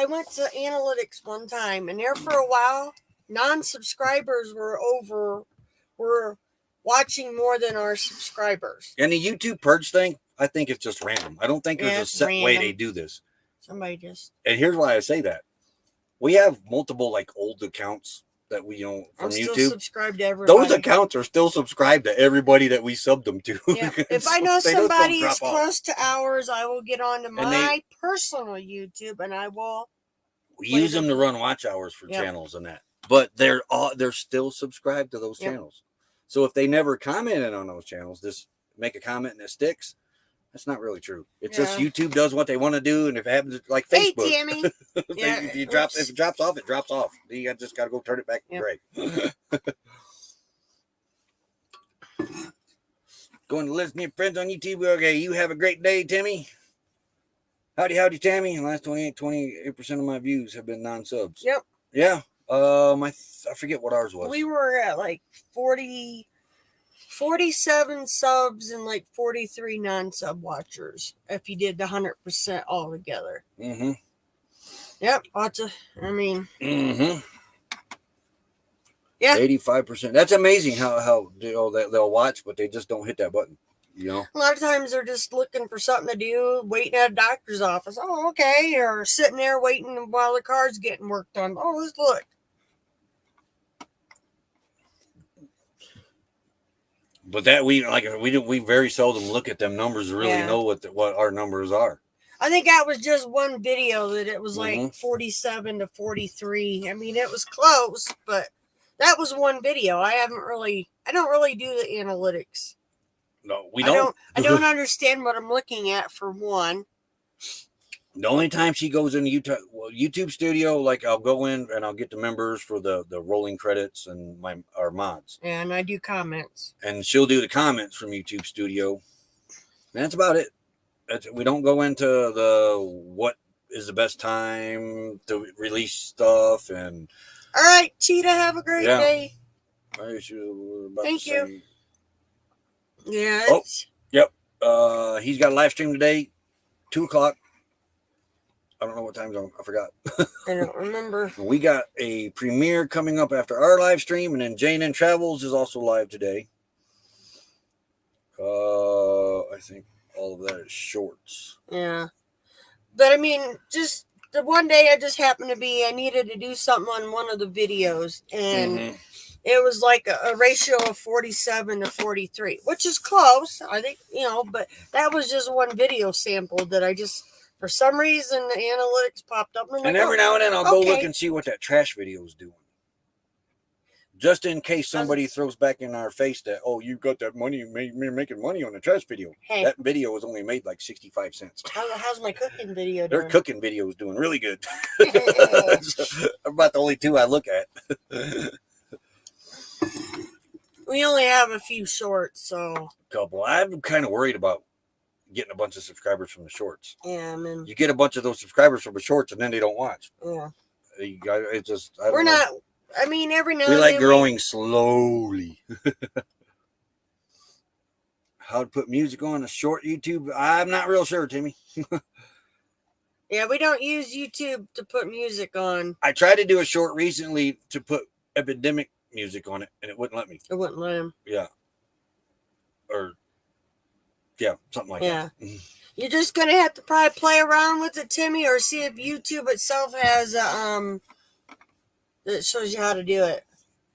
Speaker 3: went to analytics one time, and there for a while, non-subscribers were watching more than our subscribers.
Speaker 2: And the YouTube purge thing, I think it's just random. I don't think there's a set way they do this.
Speaker 3: Somebody just...
Speaker 2: And here's why I say that. We have multiple old accounts that we from
Speaker 3: I'm still
Speaker 2: YouTube.
Speaker 3: Subscribed to everybody.
Speaker 2: Those accounts are still subscribed to everybody that we subbed them to.
Speaker 3: Yeah. If I know somebody is close to ours, I will get onto my personal YouTube and I will.
Speaker 2: We use them to run watch hours for channels and that. But they're still subscribed to those channels. So if they never commented on those channels, just make a comment and it sticks. That's not really true. It's just YouTube does what they want to do, and if it happens like Facebook,
Speaker 3: hey, Tammy.
Speaker 2: If it drops off, it drops off. You just got to go turn it back to gray. Going to listen to your friends on YouTube. Okay, you have a great day, Timmy. Howdy, Tammy. The last 28% of my views have been non-subs.
Speaker 3: Yep.
Speaker 2: Yeah. I forget what ours was.
Speaker 3: We were at 47 subs and 43 non-sub watchers if you did the 100% all together.
Speaker 2: Mm-hmm.
Speaker 3: Yep.
Speaker 2: Mm-hmm.
Speaker 3: Yeah.
Speaker 2: 85%. That's amazing how they'll watch, but they just don't hit that button. You know,
Speaker 3: A lot of times they're just looking for something to do, waiting at a doctor's office. Oh, okay. Or sitting there waiting while the car's getting worked on. Oh, let's look.
Speaker 2: but that we very seldom look at them numbers to really know what our numbers are.
Speaker 3: I think that was just one video that it was
Speaker 2: Mhm.
Speaker 3: like 47 to 43. I mean, it was close, but that was one video. I don't really do the analytics.
Speaker 2: No, we don't.
Speaker 3: I don't understand what I'm looking at for one.
Speaker 2: The only time she goes into YouTube Studio, like I'll go in and I'll get the members for the rolling credits and our mods,
Speaker 3: And I do comments.
Speaker 2: and she'll do the comments from YouTube Studio. And that's about it. We don't go into the what is the best time to release stuff. And
Speaker 3: all right, Cheetah, have a great day.
Speaker 2: Thank
Speaker 3: you. Yeah.
Speaker 2: Oh, yep. He's got a live stream today, 2:00. I don't know what time zone. I forgot.
Speaker 3: I don't remember.
Speaker 2: We got a premiere coming up after our live stream, and then Jane and Travels is also live today. I think all of that is shorts.
Speaker 3: Yeah. But I mean, just the one day I needed to do something on one of the videos, and it was like a ratio of 47 to 43, which is close, I think, but that was just one video sample that I just, for some reason, the analytics popped up.
Speaker 2: And every now and then I'll go look and see what that trash video is doing. Just in case somebody throws back in our face that, oh, you got that money, you're making money on the trash video. Hey. That video was only made like 65 cents.
Speaker 3: How's my cooking video doing?
Speaker 2: Their cooking video is doing really good. About the only two I look at.
Speaker 3: We only have a few shorts, so.
Speaker 2: Couple. I'm kind of worried about getting a bunch of subscribers from the shorts.
Speaker 3: Yeah, I mean.
Speaker 2: You get a bunch of those subscribers from the shorts and then they don't watch.
Speaker 3: Yeah.
Speaker 2: It's just,
Speaker 3: we're not. I mean, every now and
Speaker 2: then. We like
Speaker 3: then
Speaker 2: growing slowly. How to put music on a short YouTube? I'm not real sure, Timmy.
Speaker 3: Yeah, we don't use YouTube to put music on.
Speaker 2: I tried to do a short recently to put epidemic music on it, and it wouldn't let me.
Speaker 3: It wouldn't let him.
Speaker 2: Yeah. Or, yeah, something like that.
Speaker 3: You're just going to have to probably play around with it, Timmy, or see if YouTube itself has that shows you how to do it.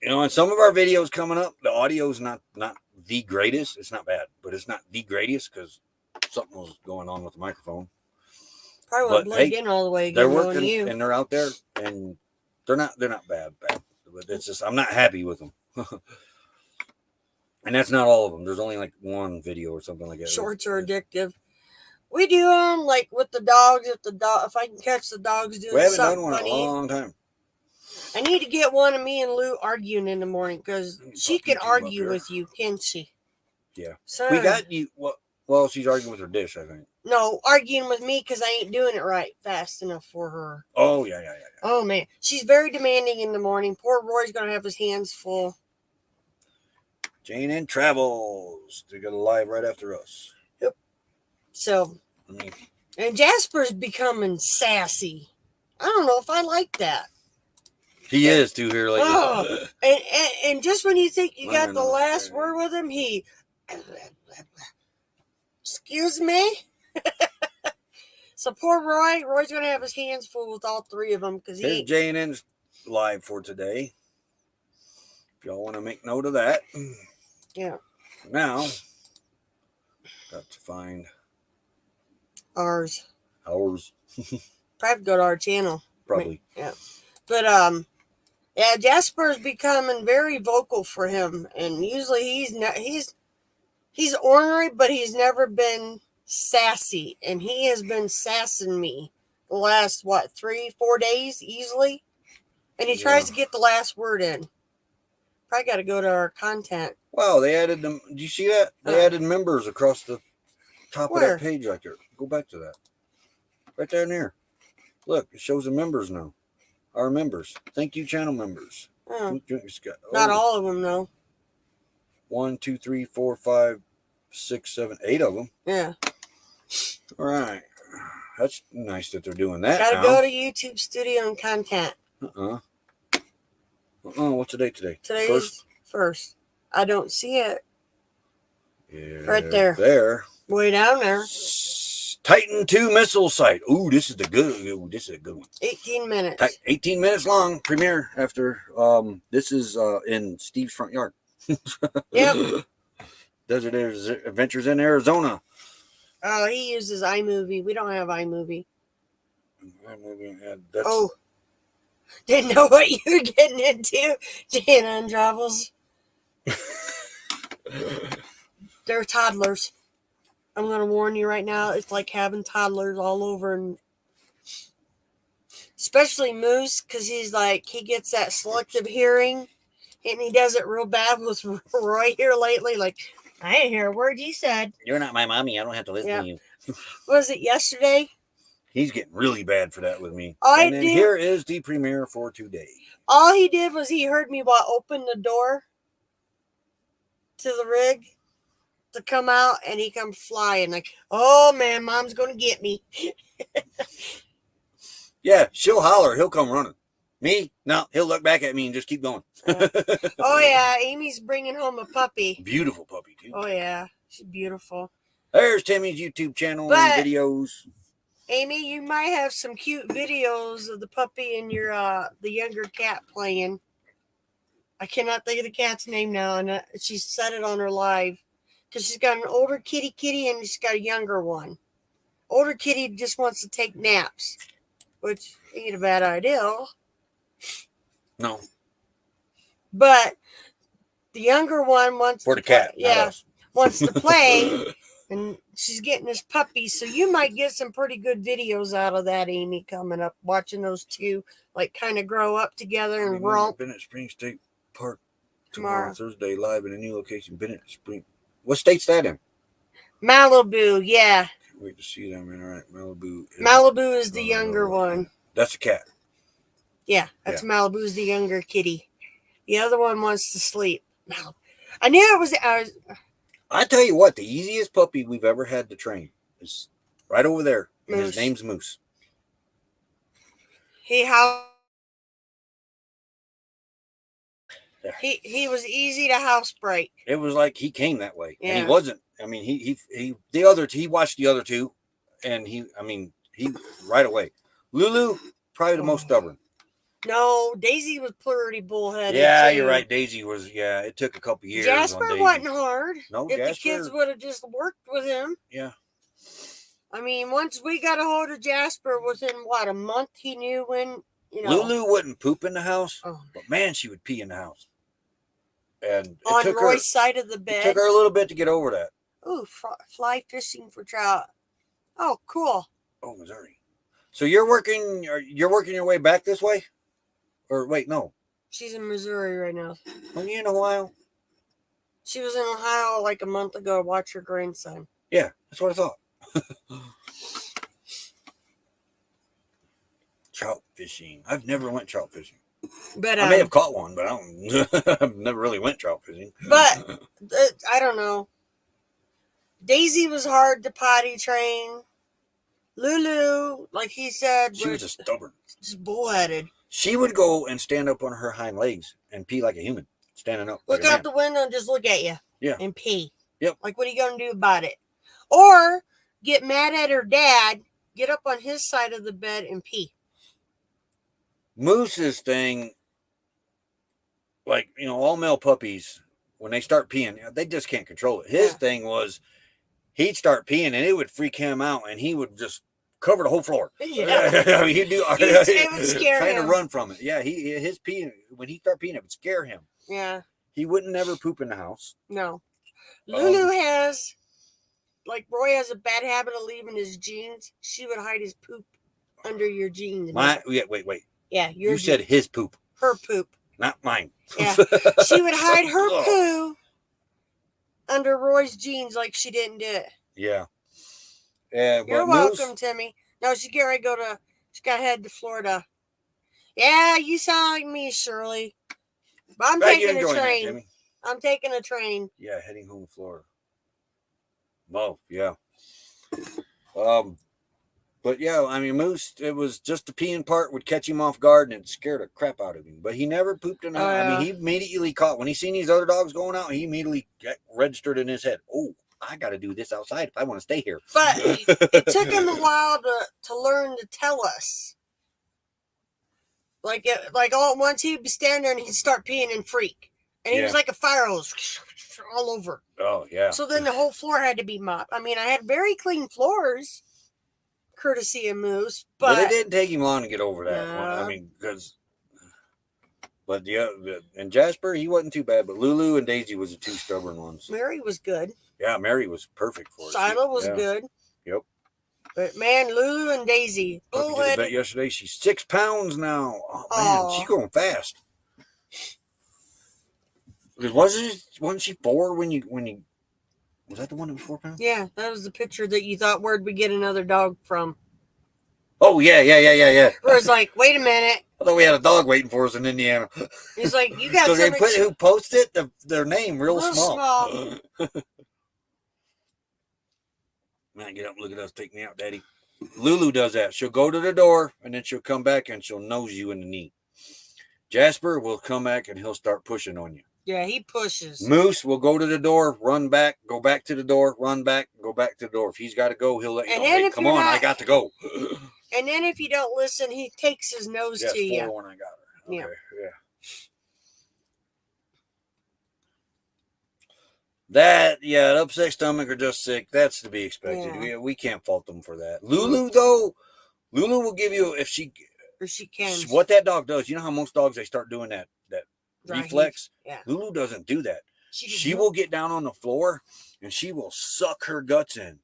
Speaker 2: In some of our videos coming up, the audio is not the greatest. It's not bad, but it's not the greatest because something was going on with the microphone.
Speaker 3: Probably won't blend in all the way.
Speaker 2: They're working and they're out there, and they're not bad. But it's just I'm not happy with them. And that's not all of them. There's only like one video or something like that.
Speaker 3: Shorts are addictive. We do them like with the dogs. If I can catch the dogs doing something funny. We haven't done one in a long time. I need to get one of me and Lou arguing in the morning because she can argue with you, can't she?
Speaker 2: Yeah. So we got you. Well, she's arguing with her dish, I think.
Speaker 3: No, arguing with me because I ain't doing it right fast enough for her.
Speaker 2: Oh, yeah.
Speaker 3: Oh, man. She's very demanding in the morning. Poor Roy's going to have his hands full.
Speaker 2: Jane and Travels. They're going to live right after us.
Speaker 3: Yep. So, and Jasper's becoming sassy. I don't know if I like that.
Speaker 2: He is too here lately.
Speaker 3: Oh, and just when you think you got the last word with him, he, excuse me. So poor Roy. Roy's gonna have his hands full with all three of them because
Speaker 2: here's Jane N's live for today. If y'all want to make note of that.
Speaker 3: Yeah.
Speaker 2: Now, got to find
Speaker 3: ours.
Speaker 2: Probably
Speaker 3: go to our channel.
Speaker 2: Probably.
Speaker 3: Yeah. But yeah, Jasper's becoming very vocal for him, and usually he's ornery, but he's never been sassy, and he has been sassing me the last 3-4 days easily, and he tries to get the last word in. Probably got to go to our content.
Speaker 2: Wow, they added them. Did you see that? They added members across the top of that page right there. Go back to that. Right there and there. Look, it shows the members now. Our members. Thank you, channel members.
Speaker 3: Oh. Not all of them, though.
Speaker 2: 1, 2, 3, 4, 5, 6, 7, 8 of them.
Speaker 3: Yeah.
Speaker 2: All right. That's nice that they're doing that.
Speaker 3: Gotta go to YouTube Studio and content.
Speaker 2: What's the date today?
Speaker 3: Today's first. I don't see it.
Speaker 2: Yeah,
Speaker 3: Right there.
Speaker 2: There.
Speaker 3: Way down there.
Speaker 2: Titan 2 missile site. Ooh, this is a good one.
Speaker 3: 18 minutes.
Speaker 2: 18 minutes long premiere after this is in Steve's front yard.
Speaker 3: Yep.
Speaker 2: Desert Adventures in Arizona.
Speaker 3: Oh, he uses iMovie. We don't have iMovie.
Speaker 2: That's,
Speaker 3: Oh. Didn't know what you were getting into. Dana and Travels. They're toddlers. I'm going to warn you right now. It's like having toddlers all over. And especially Moose, because he gets that selective hearing. And he does it real bad with Roy here lately. Like, I didn't hear a word you said.
Speaker 2: You're not my mommy. I don't have to listen to you.
Speaker 3: Was it yesterday?
Speaker 2: He's getting really bad for that with me.
Speaker 3: Then
Speaker 2: here is the premiere for today.
Speaker 3: All he did was he heard me open the door to the rig to come out, and he come flying like, oh man, mom's gonna get me.
Speaker 2: Yeah, she'll holler, he'll come running. Me? No, he'll look back at me and just keep going.
Speaker 3: Oh yeah, Amy's bringing home a puppy.
Speaker 2: Beautiful puppy too.
Speaker 3: Oh yeah, she's beautiful.
Speaker 2: There's Timmy's YouTube channel and videos.
Speaker 3: Amy, you might have some cute videos of the puppy and your the younger cat playing. I cannot think of the cat's name now, and she said it on her live because she's got an older kitty and she's got a younger one. Older kitty just wants to take naps, which ain't a bad idea.
Speaker 2: No.
Speaker 3: But the younger one wants
Speaker 2: for the cat.
Speaker 3: Yeah, wants to play, and she's getting this puppy. So you might get some pretty good videos out of that, Amy, coming up. Watching those two kind of grow up together and romp.
Speaker 2: Bennett Springs State Park tomorrow, Thursday, live in a new location. Bennett Springs. What state's that in?
Speaker 3: Malibu, yeah.
Speaker 2: Can't wait to see them in. All right, Malibu.
Speaker 3: Malibu is the younger one.
Speaker 2: That's a cat.
Speaker 3: Yeah, that's Malibu's the younger kitty. The other one wants to sleep. I knew it was.
Speaker 2: I tell you what, the easiest puppy we've ever had to train is right over there. And his name's Moose.
Speaker 3: He was easy to housebreak.
Speaker 2: It was like he came that way,
Speaker 3: yeah.
Speaker 2: And he wasn't. I mean, he watched the other two, and he right away. Lulu probably the most stubborn.
Speaker 3: No, Daisy was pretty bullheaded.
Speaker 2: Yeah,
Speaker 3: too.
Speaker 2: You're right. Daisy was. Yeah, it took a couple years.
Speaker 3: Jasper wasn't hard.
Speaker 2: No,
Speaker 3: if
Speaker 2: Jasper,
Speaker 3: the kids would have just worked with him.
Speaker 2: Yeah.
Speaker 3: I mean, once we got a hold of Jasper, within a month, he knew when.
Speaker 2: Lulu wouldn't poop in the house,
Speaker 3: but
Speaker 2: man, she would pee in the house. And
Speaker 3: on Roy's side of the bed.
Speaker 2: It took her a little bit to get over that.
Speaker 3: Ooh, fly fishing for trout. Oh, cool.
Speaker 2: Oh, Missouri. So you're working your way back this way? Or wait, no.
Speaker 3: She's in Missouri right now.
Speaker 2: Weren't you in Ohio?
Speaker 3: She was in Ohio a month ago to watch her grandson.
Speaker 2: Yeah, that's what I thought. Trout fishing. I've never went trout fishing.
Speaker 3: But
Speaker 2: I may have caught one, but I've never really went trout fishing.
Speaker 3: But I don't know. Daisy was hard to potty train. Lulu, like he said,
Speaker 2: she was just stubborn.
Speaker 3: Just bullheaded.
Speaker 2: She would go and stand up on her hind legs and pee like a human, standing up.
Speaker 3: Look out the window and just look at you.
Speaker 2: Yeah.
Speaker 3: And pee.
Speaker 2: Yep.
Speaker 3: Like, what are you going to do about it? Or get mad at her dad, get up on his side of the bed and pee.
Speaker 2: Moose's thing, all male puppies, when they start peeing, they just can't control it. His thing was he'd start peeing and it would freak him out and he would just cover the whole floor.
Speaker 3: Yeah.
Speaker 2: He'd do
Speaker 3: it would scare
Speaker 2: trying
Speaker 3: him.
Speaker 2: to run from it. Yeah, his peeing, when he started peeing, it would scare him.
Speaker 3: Yeah.
Speaker 2: He wouldn't never poop in the house.
Speaker 3: No. Lulu has, Roy has a bad habit of leaving his jeans. She would hide his poop under your jeans.
Speaker 2: Wait.
Speaker 3: Yeah,
Speaker 2: you said his poop.
Speaker 3: Her poop.
Speaker 2: Not mine.
Speaker 3: Yeah. She would hide her poo under Roy's jeans like she didn't do it.
Speaker 2: Yeah. Yeah.
Speaker 3: You're welcome, Timmy. No, she's getting ready to she's got to head to Florida. Yeah, you sound like me, Shirley. But I'm taking a train. I'm taking a train.
Speaker 2: Yeah, heading home to Florida. Oh, yeah. But yeah, I mean, Moose, it was just the peeing part would catch him off guard and it scared the crap out of him. But he never pooped in out. I mean, he immediately caught, when he seen these other dogs going out, he immediately registered in his head, oh, I got to do this outside if I want to stay here.
Speaker 3: But it took him a while to learn to tell us. Like all at once, he'd be standing there and he'd start peeing and freak. And he was like a fire hose all over.
Speaker 2: Oh, yeah.
Speaker 3: So then the whole floor had to be mopped. I mean, I had very clean floors, courtesy of Moose. But
Speaker 2: it didn't take him long to get over that. I mean, because... But and Jasper, he wasn't too bad. But Lulu and Daisy was the two stubborn ones.
Speaker 3: Mary was good.
Speaker 2: Yeah, Mary was perfect for it.
Speaker 3: Sila was good.
Speaker 2: Yep.
Speaker 3: But man, Lulu and Daisy.
Speaker 2: Took her to the vet yesterday. She's 6 pounds now. Oh man, she's going fast. Because wasn't she 4 when you was that the one that was 4 pounds?
Speaker 3: Yeah, that was the picture that you thought where'd we get another dog from?
Speaker 2: Oh yeah.
Speaker 3: Where it's like, wait a minute.
Speaker 2: I thought we had a dog waiting for us in Indiana.
Speaker 3: He's like, you got
Speaker 2: so
Speaker 3: something.
Speaker 2: They put who posted their name real small. Man, get up, look at us, take me out, Daddy. Lulu does that. She'll go to the door and then she'll come back and she'll nose you in the knee. Jasper will come back and he'll start pushing on you.
Speaker 3: Yeah, he pushes.
Speaker 2: Moose will go to the door, run back, go back to the door, run back, go back to the door. If he's got to go, he'll let you know. Hey, come on, I got to go.
Speaker 3: And then if you don't listen, he takes his nose to you.
Speaker 2: When I got her. Okay, yeah. That upset stomach or just sick, that's to be expected.
Speaker 3: Yeah.
Speaker 2: We can't fault them for that. Lulu, though, Lulu will give you, if she
Speaker 3: can.
Speaker 2: What that dog does, you know how most dogs, they start doing that reflex?
Speaker 3: Yeah.
Speaker 2: Lulu doesn't do that. She will get down on the floor and she will suck her guts in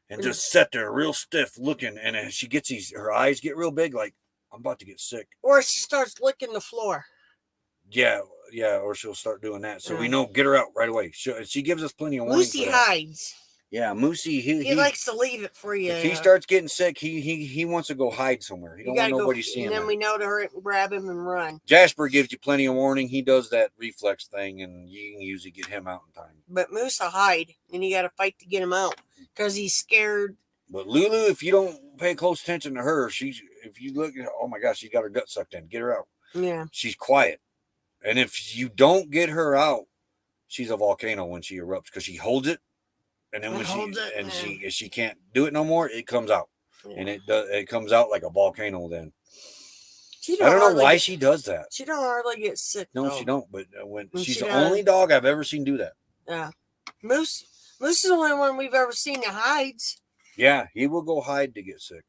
Speaker 2: and just sit there real stiff looking. And as she gets her eyes get real big, like, I'm about to get sick.
Speaker 3: Or she starts licking the floor.
Speaker 2: Yeah, or she'll start doing that. So we know, get her out right away. She gives us plenty of warning.
Speaker 3: Moosey hides.
Speaker 2: Yeah, Moosey, he
Speaker 3: likes to leave it for you.
Speaker 2: If he starts getting sick, he wants to go hide somewhere. He don't want nobody seeing him.
Speaker 3: And then we know to hurry up and grab him and run.
Speaker 2: Jasper gives you plenty of warning. He does that reflex thing, and you can usually get him out in time.
Speaker 3: But Moose will hide, and you got to fight to get him out because he's scared.
Speaker 2: But Lulu, if you don't pay close attention to her, if you look at, oh my gosh, she's got her gut sucked in. Get her out.
Speaker 3: Yeah.
Speaker 2: She's quiet. And if you don't get her out, she's a volcano when she erupts because she holds it. And then when she can't do it no more, it comes out. Yeah. And it comes out like a volcano then. I don't know why she does that.
Speaker 3: She don't hardly get sick.
Speaker 2: No, she don't. But when she's the only dog I've ever seen do that.
Speaker 3: Yeah. Moose is the only one we've ever seen that hides.
Speaker 2: Yeah, he will go hide to get sick.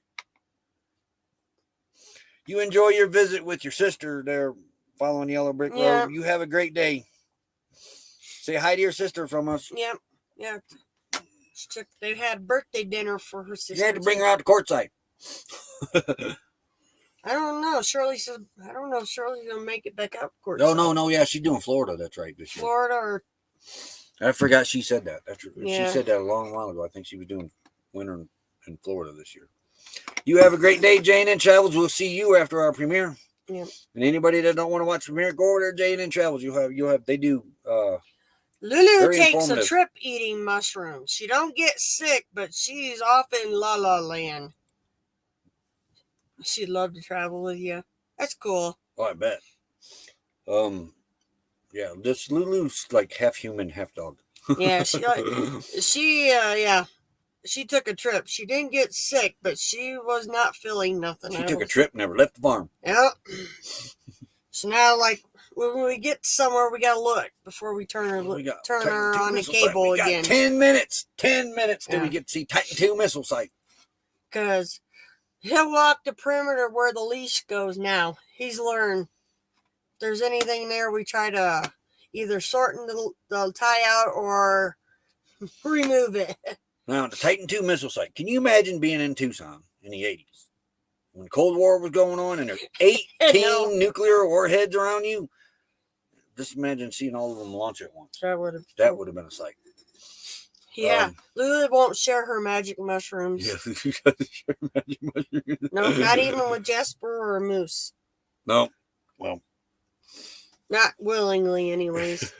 Speaker 2: You enjoy your visit with your sister there following Yellow Brick Road. You have a great day. Say hi to your sister from us.
Speaker 3: Yep. Yeah. They had birthday dinner for her sister.
Speaker 2: You had to bring her out to courtside.
Speaker 3: I don't know. Shirley's gonna make it back out courtside.
Speaker 2: No. Yeah, she's doing Florida. That's right. This year.
Speaker 3: Florida or...
Speaker 2: I forgot she said that. She said that a long while ago. I think she was doing winter in Florida this year. You have a great day, Jane and Travels. We'll see you after our premiere.
Speaker 3: Yep.
Speaker 2: And anybody that don't want to watch premiere, go over there, Jane and Travels. They do.
Speaker 3: Lulu takes a trip eating mushrooms. She don't get sick, but she's off in La La Land. She'd love to travel with you. That's cool.
Speaker 2: Oh, I bet. Yeah, this Lulu's like half human, half dog.
Speaker 3: Yeah, she took a trip. She didn't get sick, but she was not feeling nothing.
Speaker 2: She took a trip, never left the farm.
Speaker 3: Yep. So now, like, when we get somewhere, we gotta look before we turn her on the cable again.
Speaker 2: 10 minutes. 10 minutes till we get to see Titan 2 missile site.
Speaker 3: Because he'll walk the perimeter where the leash goes now. He's learned. If there's anything there, we try to either shorten the tie out or remove it.
Speaker 2: Now, the Titan 2 missile site. Can you imagine being in Tucson in the 80s? When the Cold War was going on and there's 18 nuclear warheads around you? Just imagine seeing all of them launch at once. That would have been a sight.
Speaker 3: Yeah. Lulu won't share her magic mushrooms.
Speaker 2: Yeah, she doesn't share magic mushrooms.
Speaker 3: No, not even with Jasper or Moose.
Speaker 2: No. Well.
Speaker 3: Not willingly, anyways.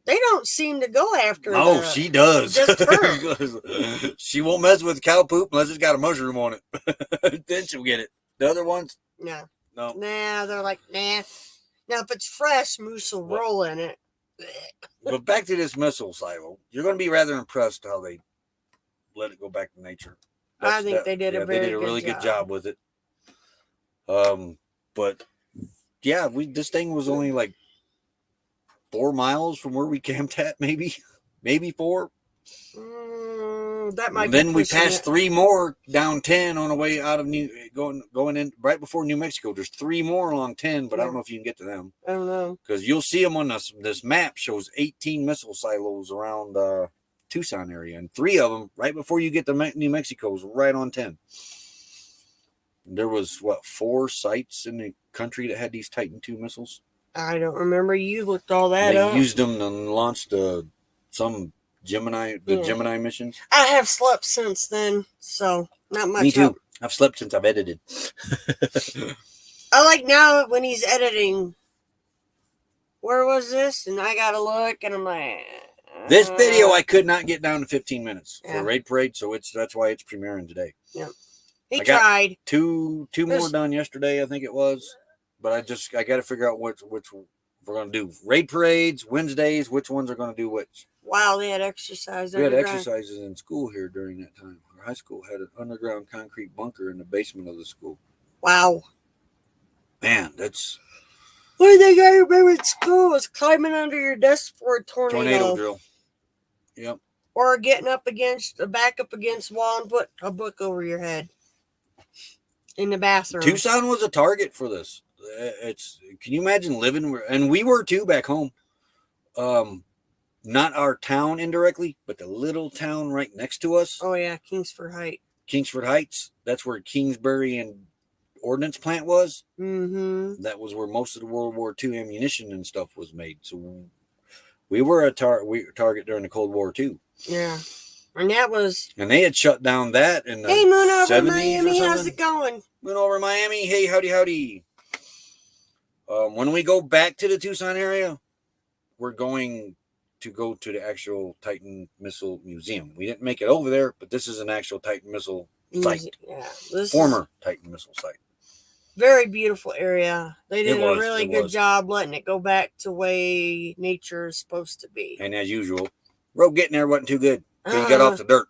Speaker 3: They don't seem to go after
Speaker 2: No,
Speaker 3: the-
Speaker 2: she does.
Speaker 3: just her.
Speaker 2: She won't mess with cow poop unless it's got a mushroom on it. Then she'll get it. The other ones,
Speaker 3: No.
Speaker 2: no.
Speaker 3: Nah, they're like, nah. Now, if it's fresh, Moose will roll in it.
Speaker 2: But back to this missile silo. You're going to be rather impressed how they let it go back to nature.
Speaker 3: I think they did a very
Speaker 2: they did a really good job with it. But yeah, this thing was only like 4 miles from where we camped at, maybe 4.
Speaker 3: That might.
Speaker 2: And
Speaker 3: be
Speaker 2: then we
Speaker 3: pushing
Speaker 2: passed
Speaker 3: it.
Speaker 2: 3 more down 10 on the way out of going in right before New Mexico. There's 3 more along 10, but I don't know if you can get to them.
Speaker 3: I don't know.
Speaker 2: Because you'll see them on this map. Shows 18 missile silos around Tucson area, and 3 of them right before you get to New Mexico is right on 10. There was 4 sites in the country that had these Titan II missiles.
Speaker 3: I don't remember. You looked all that up.
Speaker 2: They used them and launched some Gemini missions.
Speaker 3: I have slept since then, so not much.
Speaker 2: Me too.
Speaker 3: help.
Speaker 2: I've slept since I've edited.
Speaker 3: I like now when he's editing. Where was this? And I gotta look, and I'm like,
Speaker 2: This video I could not get down to 15 minutes
Speaker 3: Yeah.
Speaker 2: for Raid Parade, so that's why it's premiering today.
Speaker 3: he
Speaker 2: I got-
Speaker 3: tried.
Speaker 2: Two more
Speaker 3: There's-
Speaker 2: done yesterday, I think it was. But I got to figure out which we're gonna do. Raid parades Wednesdays. Which ones are gonna do which?
Speaker 3: Wow, they had exercise.
Speaker 2: We had
Speaker 3: underground.
Speaker 2: exercises in school here during that time. Our high school had an underground concrete bunker in the basement of the school.
Speaker 3: Wow.
Speaker 2: Man, that's
Speaker 3: One thing I remember at school was climbing under your desk for a
Speaker 2: tornado drill. Yep.
Speaker 3: or getting back up against the wall and put a book over your head in the bathroom.
Speaker 2: Tucson was a target for this. Can you imagine living where, and we were too back home. Not our town indirectly, but the little town right next to us,
Speaker 3: Oh yeah, Kingsford
Speaker 2: Heights. That's where Kingsbury and Ordnance Plant was.
Speaker 3: Mm-hmm.
Speaker 2: That was where most of the World War II ammunition and stuff was made. So we were a target during the Cold War too.
Speaker 3: Yeah. And that was.
Speaker 2: And they had shut down that in the
Speaker 3: Hey, Moon over
Speaker 2: 70s
Speaker 3: Miami,
Speaker 2: or
Speaker 3: how's
Speaker 2: something.
Speaker 3: it going?
Speaker 2: Moon over Miami. Hey, howdy. When we go back to the Tucson area, we're going to go to the actual Titan Missile Museum. We didn't make it over there, but this is an actual Titan Missile site.
Speaker 3: Yeah. This
Speaker 2: Former Titan Missile site.
Speaker 3: very beautiful area. They did
Speaker 2: It was,
Speaker 3: a really
Speaker 2: it
Speaker 3: good
Speaker 2: was.
Speaker 3: job letting it go back to way nature is supposed to be.
Speaker 2: And as usual, road getting there wasn't too good. Till you got off the dirt.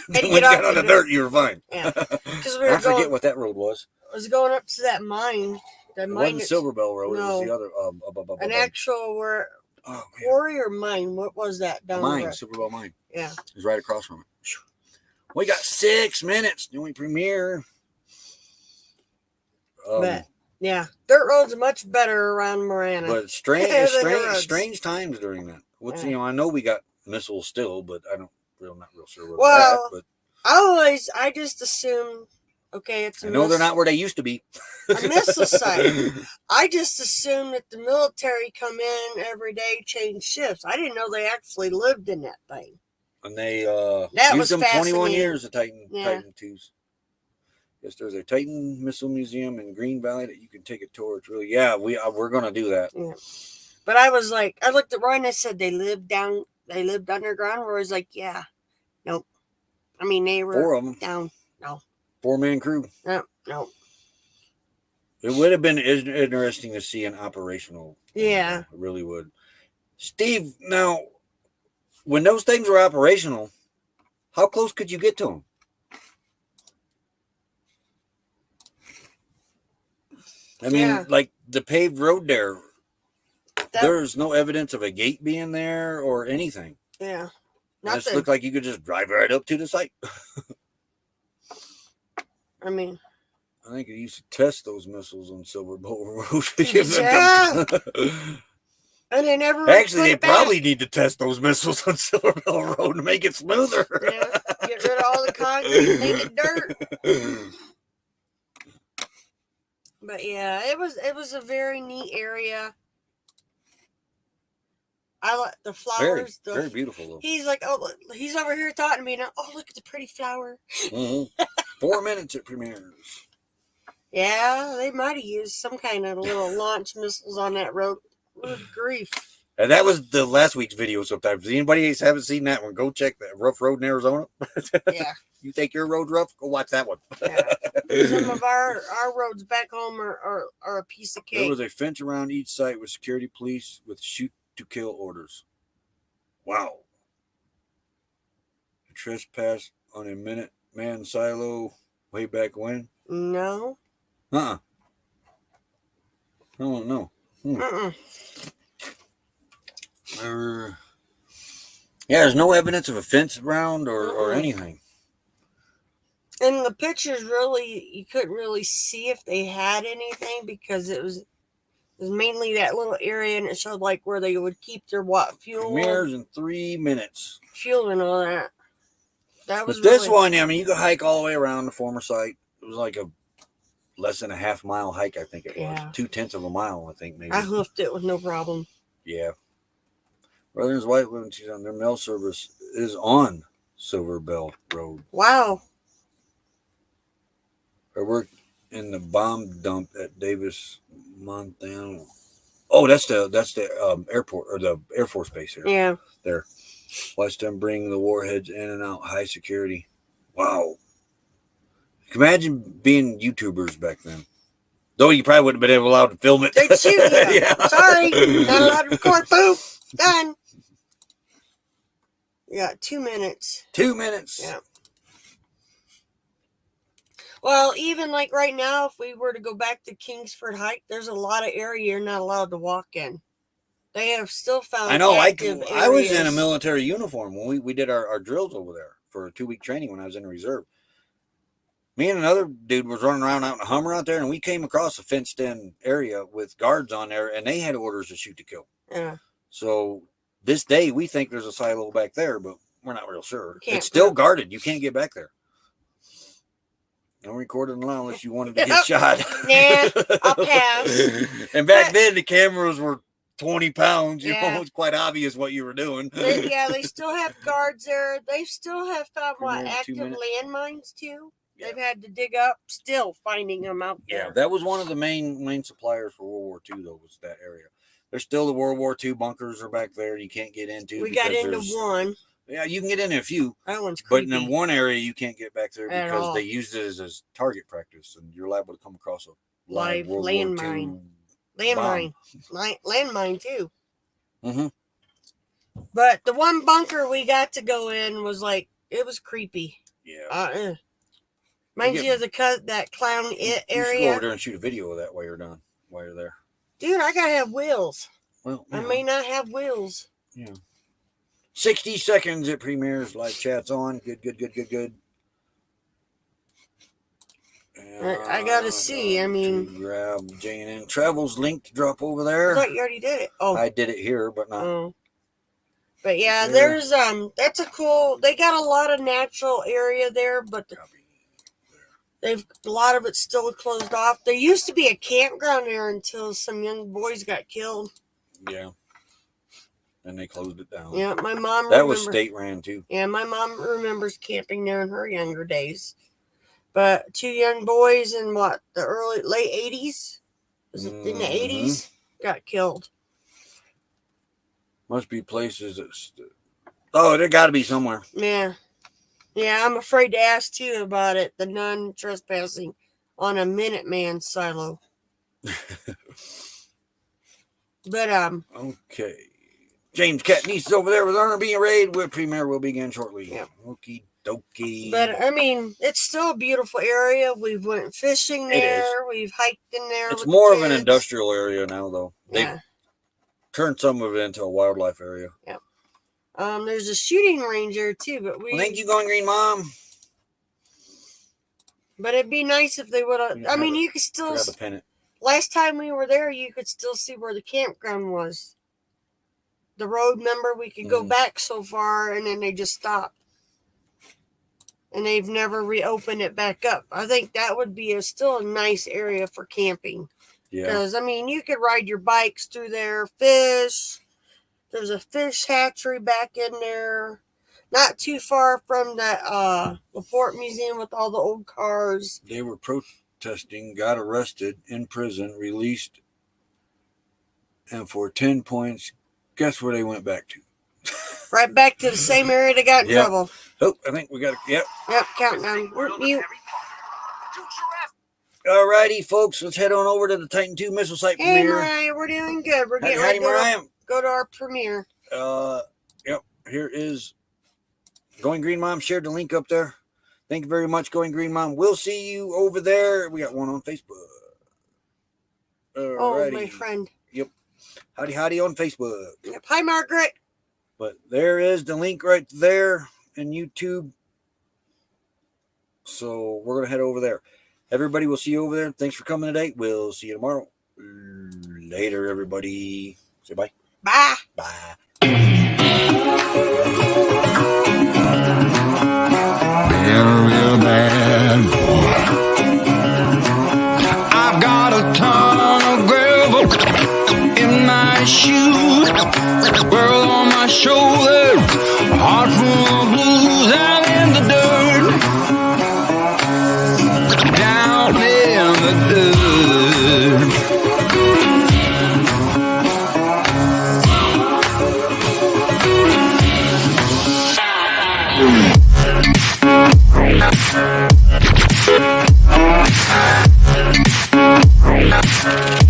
Speaker 2: Then
Speaker 3: you
Speaker 2: when you
Speaker 3: get
Speaker 2: got
Speaker 3: off
Speaker 2: on
Speaker 3: the
Speaker 2: the dirt, you were fine.
Speaker 3: Yeah. Because we
Speaker 2: I
Speaker 3: were
Speaker 2: forget
Speaker 3: going,
Speaker 2: what that road was.
Speaker 3: was going up to that mine. That
Speaker 2: It
Speaker 3: mine
Speaker 2: wasn't
Speaker 3: is
Speaker 2: Silver Bell Road.
Speaker 3: no.
Speaker 2: It was the other.
Speaker 3: an actual where
Speaker 2: oh, man.
Speaker 3: quarry or mine. What was that down the
Speaker 2: Mine,
Speaker 3: road?
Speaker 2: Silver Bell Mine.
Speaker 3: Yeah.
Speaker 2: It's right across from it. We got 6 minutes. Then we premiere.
Speaker 3: But yeah, dirt roads are much better around Marana.
Speaker 2: But
Speaker 3: Yeah, the roads.
Speaker 2: strange times during that. What's
Speaker 3: Yeah.
Speaker 2: I know we got missiles still, but I'm not real sure where
Speaker 3: Well,
Speaker 2: they're at.
Speaker 3: I just assumed, okay, it's
Speaker 2: But I know they're not where they used to be.
Speaker 3: a missile site. I just assumed that the military come in every day, change shifts. I didn't know they actually lived in that thing.
Speaker 2: And they
Speaker 3: That
Speaker 2: used
Speaker 3: was
Speaker 2: them 21
Speaker 3: fascinating.
Speaker 2: years of Titan
Speaker 3: Yeah.
Speaker 2: Titan IIs. Yes, there's a Titan Missile Museum in Green Valley that you can take a tour. It's really we're gonna do that.
Speaker 3: Yeah. But I was like, I looked at Roy and I said, they lived underground. Roy was like, yeah, nope. I mean, they were
Speaker 2: 4 of them,
Speaker 3: down. No,
Speaker 2: 4-man crew.
Speaker 3: no.
Speaker 2: It would have been interesting to see an operational.
Speaker 3: Yeah.
Speaker 2: It really would. Steve, now, when those things were operational, how close could you get to them? I mean,
Speaker 3: Yeah.
Speaker 2: like the paved road there,
Speaker 3: That-
Speaker 2: there's no evidence of a gate being there or anything.
Speaker 3: Yeah.
Speaker 2: It just
Speaker 3: Nothing.
Speaker 2: looked like you could just drive right up to the site.
Speaker 3: I mean,
Speaker 2: I think they used to test those missiles on Silver Bowl Road.
Speaker 3: Yeah. And they never
Speaker 2: Actually,
Speaker 3: put
Speaker 2: they
Speaker 3: it back.
Speaker 2: probably need to test those missiles on Silver Bell Road to make it smoother.
Speaker 3: Yeah. Get rid of all the concrete, make it dirt. But yeah, it was a very neat area. I like the
Speaker 2: Very,
Speaker 3: flowers.
Speaker 2: very beautiful though.
Speaker 3: He's like, oh, look, he's over here talking to me now. Oh, look at the pretty flower.
Speaker 2: Mhm. 4 minutes it premieres.
Speaker 3: Yeah, they might have used some kind of little launch missiles on that road. Good grief.
Speaker 2: And that was the last week's video. Sometimes, anybody else haven't seen that one, go check that rough road in Arizona.
Speaker 3: Yeah.
Speaker 2: You think your road's rough? Go watch that one.
Speaker 3: Yeah. Some of our roads back home are a piece of
Speaker 2: There
Speaker 3: cake.
Speaker 2: was a fence around each site with security police with shoot to kill orders. Wow. A trespass on a Minuteman silo way back when?
Speaker 3: No.
Speaker 2: I don't know.
Speaker 3: Mm-mm.
Speaker 2: Yeah, there's no evidence of a fence around or
Speaker 3: Mm-mm.
Speaker 2: anything.
Speaker 3: And the pictures really, you couldn't really see if they had anything because it was mainly that little area, and it showed like where they would keep their fuel,
Speaker 2: Premieres in 3 minutes.
Speaker 3: fuel and all that. That was
Speaker 2: But this
Speaker 3: really,
Speaker 2: one, I mean, you could hike all the way around the former site. It was like a less than a half-mile hike, I think it was.
Speaker 3: Yeah.
Speaker 2: 0.2 of a mile, I think, maybe.
Speaker 3: I hoofed it with no problem.
Speaker 2: Yeah. Brother's White Women, she's on their mail service is on Silver Bell Road.
Speaker 3: Wow.
Speaker 2: I worked in the bomb dump at Davis, Montana. Oh, that's the airport or the Air Force base here.
Speaker 3: Yeah.
Speaker 2: There. Watch them bring the warheads in and out, high security. Wow. Imagine being YouTubers back then. Though you probably wouldn't have been allowed to film it.
Speaker 3: They'd shoot you.
Speaker 2: Yeah.
Speaker 3: Sorry. Not allowed to record. Boom. Done. Yeah, 2 minutes.
Speaker 2: 2 minutes.
Speaker 3: Yeah. Well, even like right now, if we were to go back to Kingsford Hike, there's a lot of area you're not allowed to walk in. They have still found
Speaker 2: I know.
Speaker 3: active
Speaker 2: I was in a
Speaker 3: areas.
Speaker 2: military uniform when we did our drills over there for a 2-week training when I was in the reserve. Me and another dude was running around out in a Hummer out there, and we came across a fenced-in area with guards on there, and they had orders to shoot to kill.
Speaker 3: Yeah.
Speaker 2: So this day, we think there's a silo back there, but we're not real sure.
Speaker 3: Can't
Speaker 2: It's still
Speaker 3: prove.
Speaker 2: guarded. You can't get back there. No recording allowed unless you wanted to get shot.
Speaker 3: Nah, I'll pass.
Speaker 2: And back then, the cameras were 20 pounds. You know,
Speaker 3: Yeah.
Speaker 2: it was quite obvious what you were doing.
Speaker 3: They still have guards there. They still have found
Speaker 2: Premiere in 2
Speaker 3: active
Speaker 2: minutes.
Speaker 3: landmines too.
Speaker 2: Yeah.
Speaker 3: They've had to dig up, still finding them out
Speaker 2: Yeah,
Speaker 3: there.
Speaker 2: that was one of the main suppliers for World War II, though, was that area. There's still the World War II bunkers are back there you can't get into.
Speaker 3: We got into
Speaker 2: there's-
Speaker 3: one.
Speaker 2: Yeah, you can get in a few,
Speaker 3: That one's
Speaker 2: but
Speaker 3: creepy.
Speaker 2: in one area you can't get back there
Speaker 3: At
Speaker 2: because
Speaker 3: all.
Speaker 2: they used it as target practice, and you're liable to come across a
Speaker 3: Live
Speaker 2: World War
Speaker 3: landmine.
Speaker 2: II
Speaker 3: Landmine. Landmine too.
Speaker 2: Mm-hmm.
Speaker 3: But the one bunker we got to go in was like, it was creepy.
Speaker 2: Yeah.
Speaker 3: Reminds
Speaker 2: get-
Speaker 3: you of that clown
Speaker 2: You should go
Speaker 3: area.
Speaker 2: over there and shoot a video of that while you're done, while you're there.
Speaker 3: Dude, I gotta have wheels.
Speaker 2: Well,
Speaker 3: I may not have wheels.
Speaker 2: 60 seconds it premieres. Live chat's on. Good.
Speaker 3: I gotta see, I mean-
Speaker 2: to grab J&N Travels link to drop over
Speaker 3: I
Speaker 2: there.
Speaker 3: thought you already did it. Oh.
Speaker 2: I did it here, but not.
Speaker 3: Oh. But yeah,
Speaker 2: There.
Speaker 3: there's that's a cool. They got a lot of natural area there, but a lot of it's still closed off. There used to be a campground there until some young boys got killed.
Speaker 2: Yeah. And they closed it down.
Speaker 3: Yeah, my mom.
Speaker 2: That was state ran too.
Speaker 3: Yeah, my mom remembers camping there in her younger days. But 2 young boys in late 80s? Was it in the 80s? Got killed.
Speaker 2: Must be places that. Oh, there got to be somewhere.
Speaker 3: Yeah. Yeah, I'm afraid to ask too about it. The non-trespassing on a Minuteman silo. But
Speaker 2: Okay. James Catniece is over there with R&B Raid. With premiere will begin shortly.
Speaker 3: Yep.
Speaker 2: Okie dokie.
Speaker 3: But I mean, it's still a beautiful area. We've went fishing
Speaker 2: It is.
Speaker 3: there. We've hiked in there.
Speaker 2: It's
Speaker 3: with
Speaker 2: more
Speaker 3: the
Speaker 2: of an
Speaker 3: kids.
Speaker 2: industrial area now, though. They've
Speaker 3: Yeah.
Speaker 2: turned some of it into a wildlife area.
Speaker 3: There's a shooting range there too, but
Speaker 2: Well, thank you, Going Green Mom.
Speaker 3: But it'd be nice if they would have.
Speaker 2: Yeah,
Speaker 3: I mean, you could still.
Speaker 2: Grab a pennant.
Speaker 3: Last time we were there, you could still see where the campground was. The road, remember, we could go back so far, and then they just stopped. And they've never reopened it back up. I think that would be still a nice area for camping.
Speaker 2: Yeah.
Speaker 3: Because, I mean, you could ride your bikes through there, fish. There's a fish hatchery back in there. Not too far from that LaPorte Museum with all the old cars.
Speaker 2: They were protesting, got arrested, in prison, released, and for 10 points Guess where they went back to?
Speaker 3: Right back to the same area they got in
Speaker 2: Yep.
Speaker 3: trouble.
Speaker 2: Oh, I think we got. Yep.
Speaker 3: Yep, countdown. We're mute.
Speaker 2: Alrighty, folks. Let's head on over to the Titan II missile site
Speaker 3: Hey,
Speaker 2: premiere.
Speaker 3: Mariah, we're doing good. We're getting
Speaker 2: Howdy,
Speaker 3: ready to
Speaker 2: Mariah.
Speaker 3: go to our premiere.
Speaker 2: Yep. Here is Going Green Mom. Shared the link up there. Thank you very much, Going Green Mom. We'll see you over there. We got one on Facebook.
Speaker 3: Oh,
Speaker 2: Alrighty.
Speaker 3: my friend.
Speaker 2: Yep. Howdy on Facebook.
Speaker 3: Yep. Hi, Margaret.
Speaker 2: But there is the link right there in YouTube. So we're going to head over there. Everybody, we'll see you over there. Thanks for coming today. We'll see you tomorrow. Later, everybody. Say bye.
Speaker 3: Bye.
Speaker 2: Bye.
Speaker 1: Real bad boy. I've got a ton of gravel in my shoes, world on my shoulders, heart full of blues. I'm in the dirt, down in the dirt.
Speaker 4: Thank you.